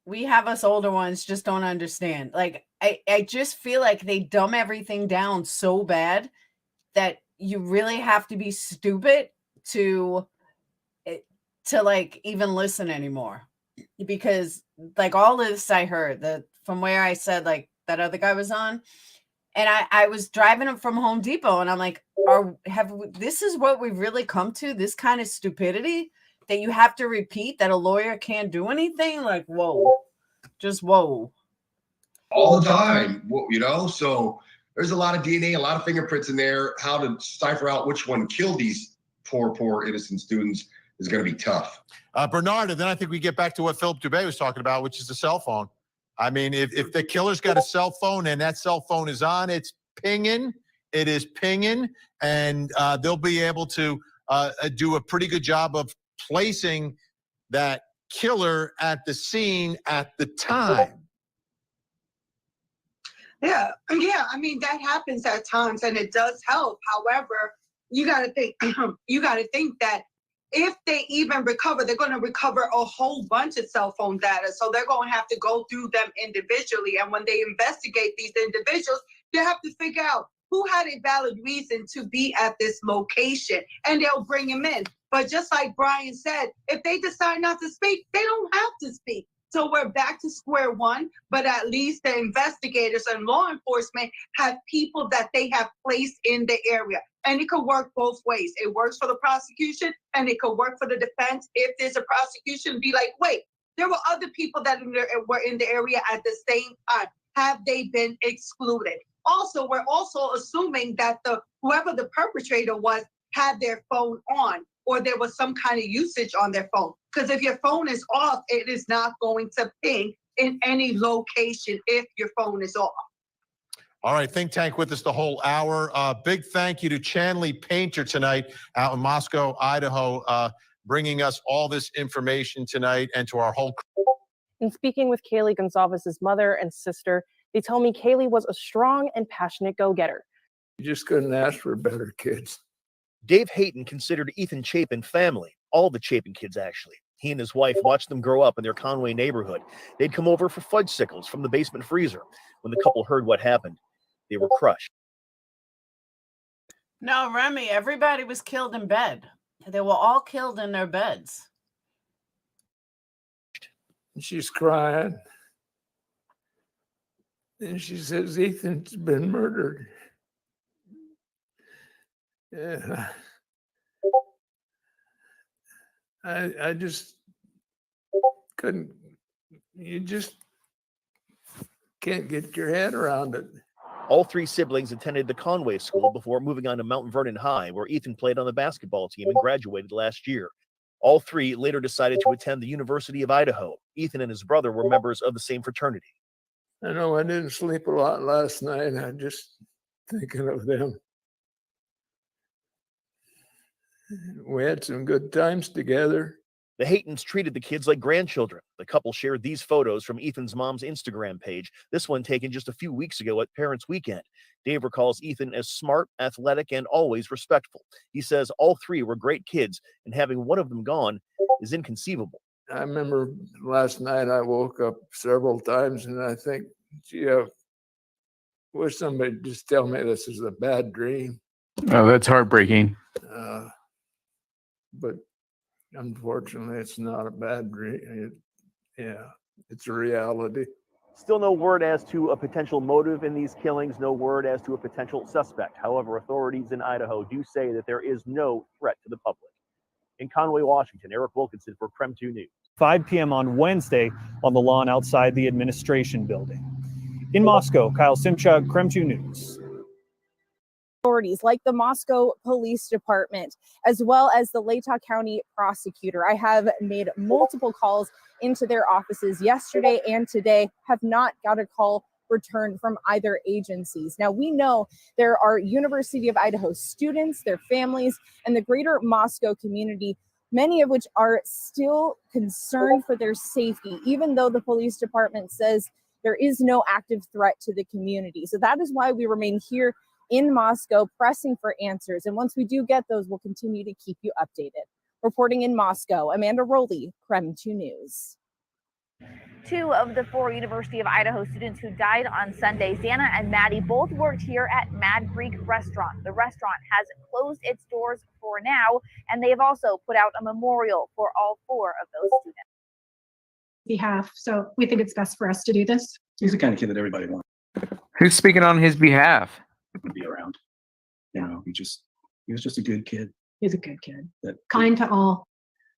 We have us older ones just don't understand. Like, I just feel like they dumb everything down so bad that you really have to be stupid to like even listen anymore. Because like all this I heard from where I said like that other guy was on, and I was driving him from Home Depot, and I'm like, this is what we've really come to, this kind of stupidity that you have to repeat that a lawyer can't do anything? Like, whoa, just whoa. All the time, you know? So there's a lot of DNA, a lot of fingerprints in there. How to cipher out which one killed these poor innocent students is going to be tough. Bernard, and then I think we get back to what Philip Dubé was talking about, which is the cell phone. I mean, if the killer's got a cell phone and that cell phone is on, it's pinging. It is pinging, and they'll be able to do a pretty good job of placing that killer at the scene at the time. Yeah. I mean, that happens at times, and it does help. However, you got to think that if they even recover, they're going to recover a whole bunch of cell phone data. So they're going to have to go through them individually. And when they investigate these individuals, they have to figure out who had a valid reason to be at this location, and they'll bring him in. But just like Brian said, if they decide not to speak, they don't have to speak. So we're back to square one, but at least the investigators and law enforcement have people that they have placed in the area. And it could work both ways. It works for the prosecution, and it could work for the defense. If there's a prosecution, be like, wait, there were other people that were in the area at the same time. Have they been excluded? Also, we're also assuming that whoever the perpetrator was had their phone on, or there was some kind of usage on their phone. Because if your phone is off, it is not going to ping in any location if your phone is off. All right, Think Tank with us the whole hour. Big thank you to Chanley Painter tonight out in Moscow, Idaho, bringing us all this information tonight, and to our whole crew. In speaking with Kaylee Gonzalez's mother and sister, they tell me Kaylee was a strong and passionate go-getter. You just couldn't ask for better kids. Dave Hayton considered Ethan Chapin family, all the Chapin kids actually. He and his wife watched them grow up in their Conway neighborhood. They'd come over for fudgesicles from the basement freezer. When the couple heard what happened, they were crushed. No, Remy, everybody was killed in bed. They were all killed in their beds. She's crying. And she says, Ethan's been murdered. Yeah. I just you just can't get your head around it. All three siblings attended the Conway School before moving on to Mount Vernon High, where Ethan played on the basketball team and graduated last year. All three later decided to attend the University of Idaho. Ethan and his brother were members of the same fraternity. I know I didn't sleep a lot last night. I'm just thinking of them. We had some good times together. The Haytons treated the kids like grandchildren. The couple shared these photos from Ethan's mom's Instagram page, this one taken just a few weeks ago at Parents' Weekend. Dave recalls Ethan as smart, athletic, and always respectful. He says all three were great kids, and having one of them gone is inconceivable. I remember last night I woke up several times and I think, gee, I wish somebody would just tell me this is a bad dream. Oh, that's heartbreaking. But unfortunately, it's not a bad dream. It's a reality. Still no word as to a potential motive in these killings, no word as to a potential suspect. However, authorities in Idaho do say that there is no threat to the public. In Conway, Washington, Eric Wilkinson for KREM 2 News. 5 p.m. on Wednesday on the lawn outside the administration building. In Moscow, Kyle Simchuk, KREM 2 News. Authorities like the Moscow Police Department, as well as the Latah County prosecutor. I have made multiple calls into their offices yesterday and today, have not got a call returned from either agencies. Now, we know there are University of Idaho students, their families, and the greater Moscow community, many of which are still concerned for their safety, even though the police department says there is no active threat to the community. So that is why we remain here in Moscow, pressing for answers. And once we do get those, we'll continue to keep you updated. Reporting in Moscow, Amanda Rowley, KREM 2 News. 2 of the 4 University of Idaho students who died on Sunday, Xana and Maddie, both worked here at Mad Creek Restaurant. The restaurant has closed its doors for now, and they've also put out a memorial for all 4 of those students. Behalf, so we think it's best for us to do this. He's the kind of kid that everybody wants Who's speaking on his behalf? to be around. You know, he was just a good kid He's a good kid, that kind to all.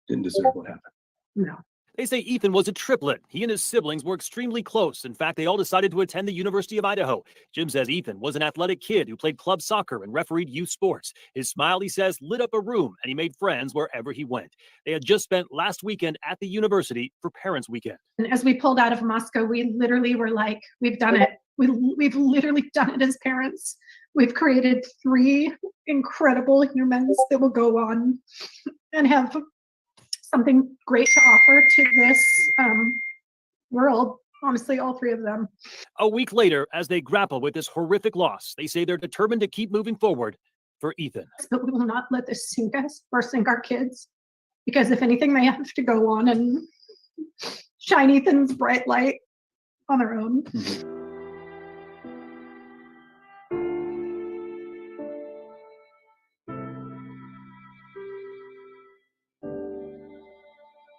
didn't deserve what happened. No. They say Ethan was a triplet. He and his siblings were extremely close. In fact, they all decided to attend the University of Idaho. Jim says Ethan was an athletic kid who played club soccer and refereed youth sports. His smile, he says, lit up a room, and he made friends wherever he went. They had just spent last weekend at the university for Parents' Weekend. And as we pulled out of Moscow, we literally were like, we've done it. We've literally done it as parents. We've created 3 incredible humans that will go on and have something great to offer to this world. Honestly, all 3 of them. A week later, as they grapple with this horrific loss, they say they're determined to keep moving forward for Ethan. But we will not let this sink us or sink our kids, because if anything, they have to go on and shine Ethan's bright light on their own.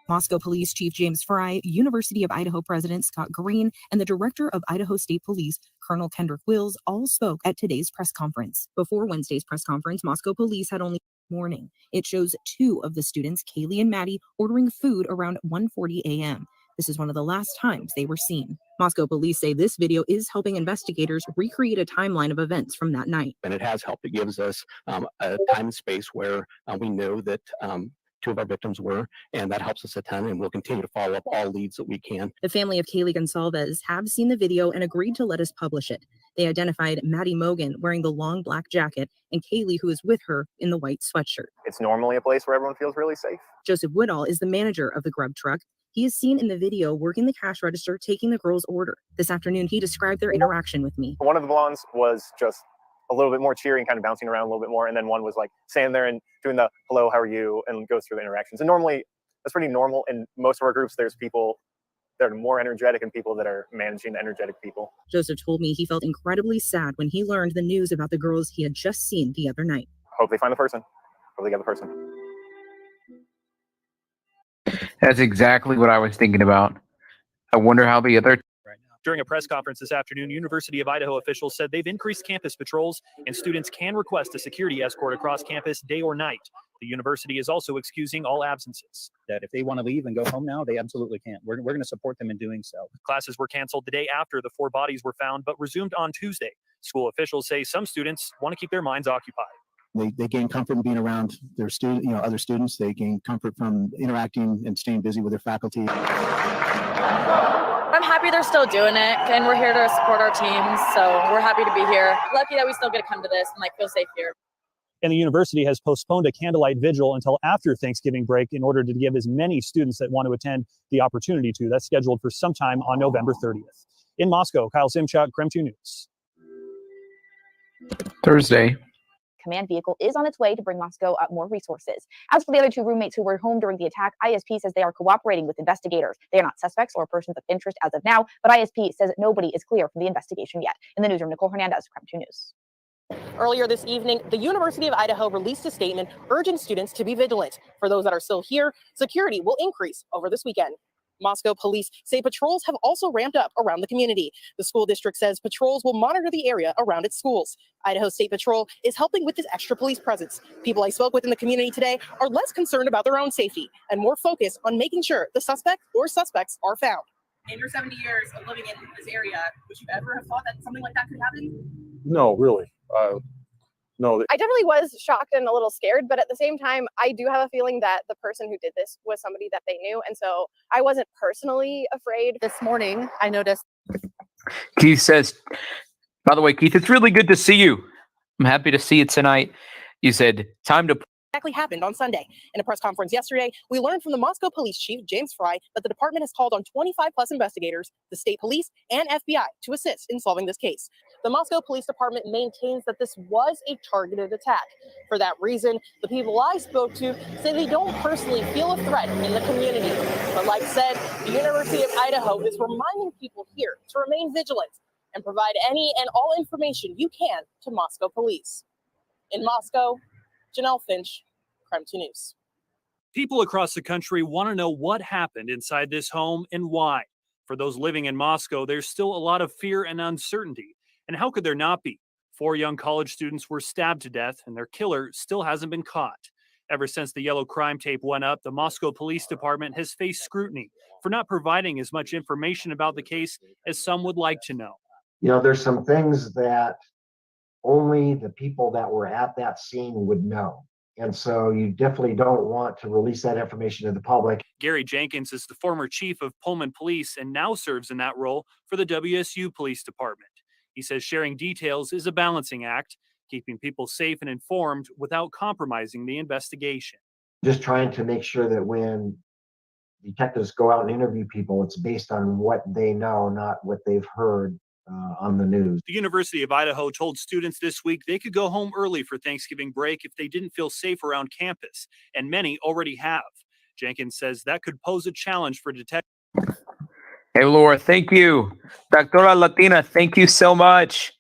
Moscow Police Chief James Fry, University of Idaho President Scott Green, and the Director of Idaho State Police, Colonel Kendrick Wills, all spoke at today's press conference. Before Wednesday's press conference, Moscow Police had only morning. It shows 2 of the students, Kaylee and Maddie, ordering food around 1:40 a.m. This is one of the last times they were seen. Moscow Police say this video is helping investigators recreate a timeline of events from that night. And it has helped. It gives us a time and space where we know that 2 of our victims were, and that helps us a ton, and we'll continue to follow up all leads that we can. The family of Kaylee Gonsalves have seen the video and agreed to let us publish it. They identified Maddie Mogan wearing the long black jacket and Kaylee, who is with her, in the white sweatshirt. It's normally a place where everyone feels really safe. Joseph Woodall is the manager of the grub truck. He is seen in the video working the cash register, taking the girl's order. This afternoon, he described their interaction with me. One of the blondes was just a little bit more cheery and kind of bouncing around a little bit more. And then one was like standing there and doing the hello, how are you? And goes through the interactions. And normally that's pretty normal. In most of our groups, there's people that are more energetic and people that are managing the energetic people. Joseph told me he felt incredibly sad when he learned the news about the girls he had just seen the other night. Hope they find the person. Hope they get the person. That's exactly what I was thinking about. I wonder how the other... During a press conference this afternoon, University of Idaho officials said they've increased campus patrols and students can request a security escort across campus day or night. The university is also excusing all absences. That if they want to leave and go home now, they absolutely can. We're going to support them in doing so. Classes were canceled the day after the 4 bodies were found, but resumed on Tuesday. School officials say some students want to keep their minds occupied. They gain comfort from being around their other students. They gain comfort from interacting and staying busy with their faculty. I'm happy they're still doing it, and we're here to support our teams, so we're happy to be here. Lucky that we still get to come to this and feel safe here. And the university has postponed a candlelight vigil until after Thanksgiving break in order to give as many students that want to attend the opportunity to. That's scheduled for sometime on November 30th. In Moscow, Kyle Simchuk, KREM 2 News. Thursday. Command vehicle is on its way to bring Moscow up more resources. As for the other 2 roommates who were home during the attack, ISP says they are cooperating with investigators. They are not suspects or persons of interest as of now, but ISP says nobody is clear from the investigation yet. In the newsroom, Nicole Hernandez, KREM 2 News. Earlier this evening, the University of Idaho released a statement urging students to be vigilant. For those that are still here, security will increase over this weekend. Moscow police say patrols have also ramped up around the community. The school district says patrols will monitor the area around its schools. Idaho State Patrol is helping with this extra police presence. People I spoke with in the community today are less concerned about their own safety and more focused on making sure the suspect or suspects are found. In your 70 years of living in this area, would you ever have thought that something like that could happen? No, really. No. I definitely was shocked and a little scared, but at the same time, I do have a feeling that the person who did this was somebody that they knew. And so I wasn't personally afraid. This morning, I noticed. Keith says, by the way, Keith, it's really good to see you. I'm happy to see you tonight. You said, time to. Exactly happened on Sunday. In a press conference yesterday, we learned from the Moscow Police Chief, James Fry, that the department has called on 25 plus investigators, the state police, and FBI to assist in solving this case. The Moscow Police Department maintains that this was a targeted attack. For that reason, the people I spoke to say they don't personally feel a threat in the community. But like said, the University of Idaho is reminding people here to remain vigilant and provide any and all information you can to Moscow police. In Moscow, Janelle Finch, KREM 2 News. People across the country want to know what happened inside this home and why. For those living in Moscow, there's still a lot of fear and uncertainty. And how could there not be? 4 young college students were stabbed to death, and their killer still hasn't been caught. Ever since the yellow crime tape went up, the Moscow Police Department has faced scrutiny for not providing as much information about the case as some would like to know. There's some things that only the people that were at that scene would know. And so you definitely don't want to release that information to the public. Gary Jenkins is the former chief of Pullman Police and now serves in that role for the WSU Police Department. He says sharing details is a balancing act, keeping people safe and informed without compromising the investigation. Just trying to make sure that when detectives go out and interview people, it's based on what they know, not what they've heard on the news. The University of Idaho told students this week they could go home early for Thanksgiving break if they didn't feel safe around campus, and many already have. Jenkins says that could pose a challenge for detectives. Hey, Laura, thank you. Doctora Latina, thank you so much.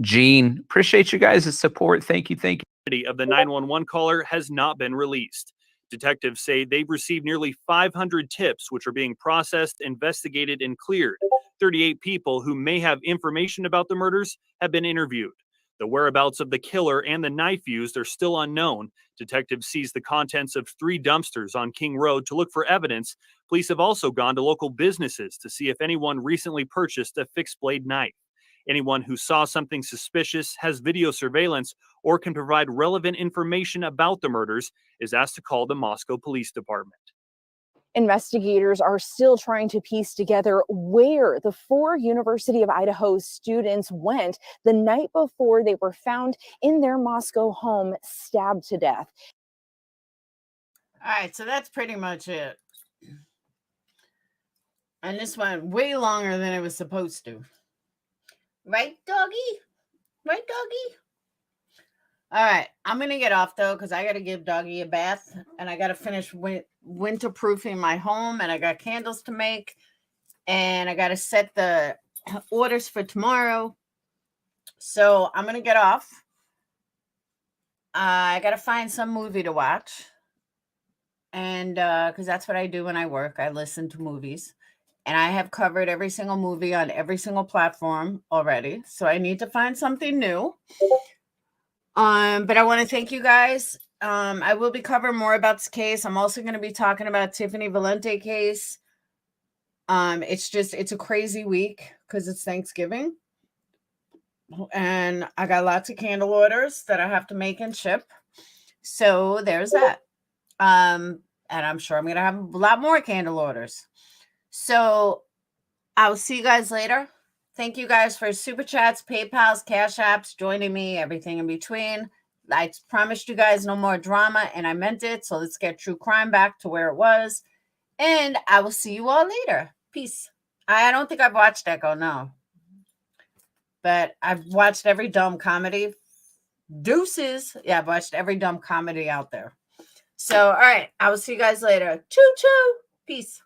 Gene, appreciate you guys' support. Thank you, thank you. Of the 911 caller has not been released. Detectives say they've received nearly 500 tips, which are being processed, investigated, and cleared. 38 people who may have information about the murders have been interviewed. The whereabouts of the killer and the knife used are still unknown. Detectives seized the contents of 3 dumpsters on King Road to look for evidence. Police have also gone to local businesses to see if anyone recently purchased a fixed blade knife. Anyone who saw something suspicious, has video surveillance, or can provide relevant information about the murders is asked to call the Moscow Police Department. Investigators are still trying to piece together where the 4 University of Idaho students went the night before they were found in their Moscow home, stabbed to death. All right, so that's pretty much it. And this went way longer than it was supposed to. Right, doggy? Right, doggy? All right, I'm going to get off, though, because I got to give doggy a bath, and I got to finish winterproofing my home, and I got candles to make, and I got to set the orders for tomorrow. So I'm going to get off. I got to find some movie to watch, and because that's what I do when I work. I listen to movies. And I have covered every single movie on every single platform already. So I need to find something new. But I want to thank you guys I will be covering more about this case. I'm also going to be talking about Tiffany Valente case. It's a crazy week because it's Thanksgiving. And I got lots of candle orders that I have to make and ship. So there's that. And I'm sure I'm going to have a lot more candle orders. So I'll see you guys later. Thank you guys for super chats, PayPals, Cash Apps, joining me, everything in between. I promised you guys no more drama, and I meant it. So let's get true crime back to where it was. And I will see you all later. Peace. I don't think I've watched Echo, no. But I've watched every dumb comedy. Deuces. Yeah, I've watched every dumb comedy out there. So, all right. I will see you guys later. Choo choo. Peace.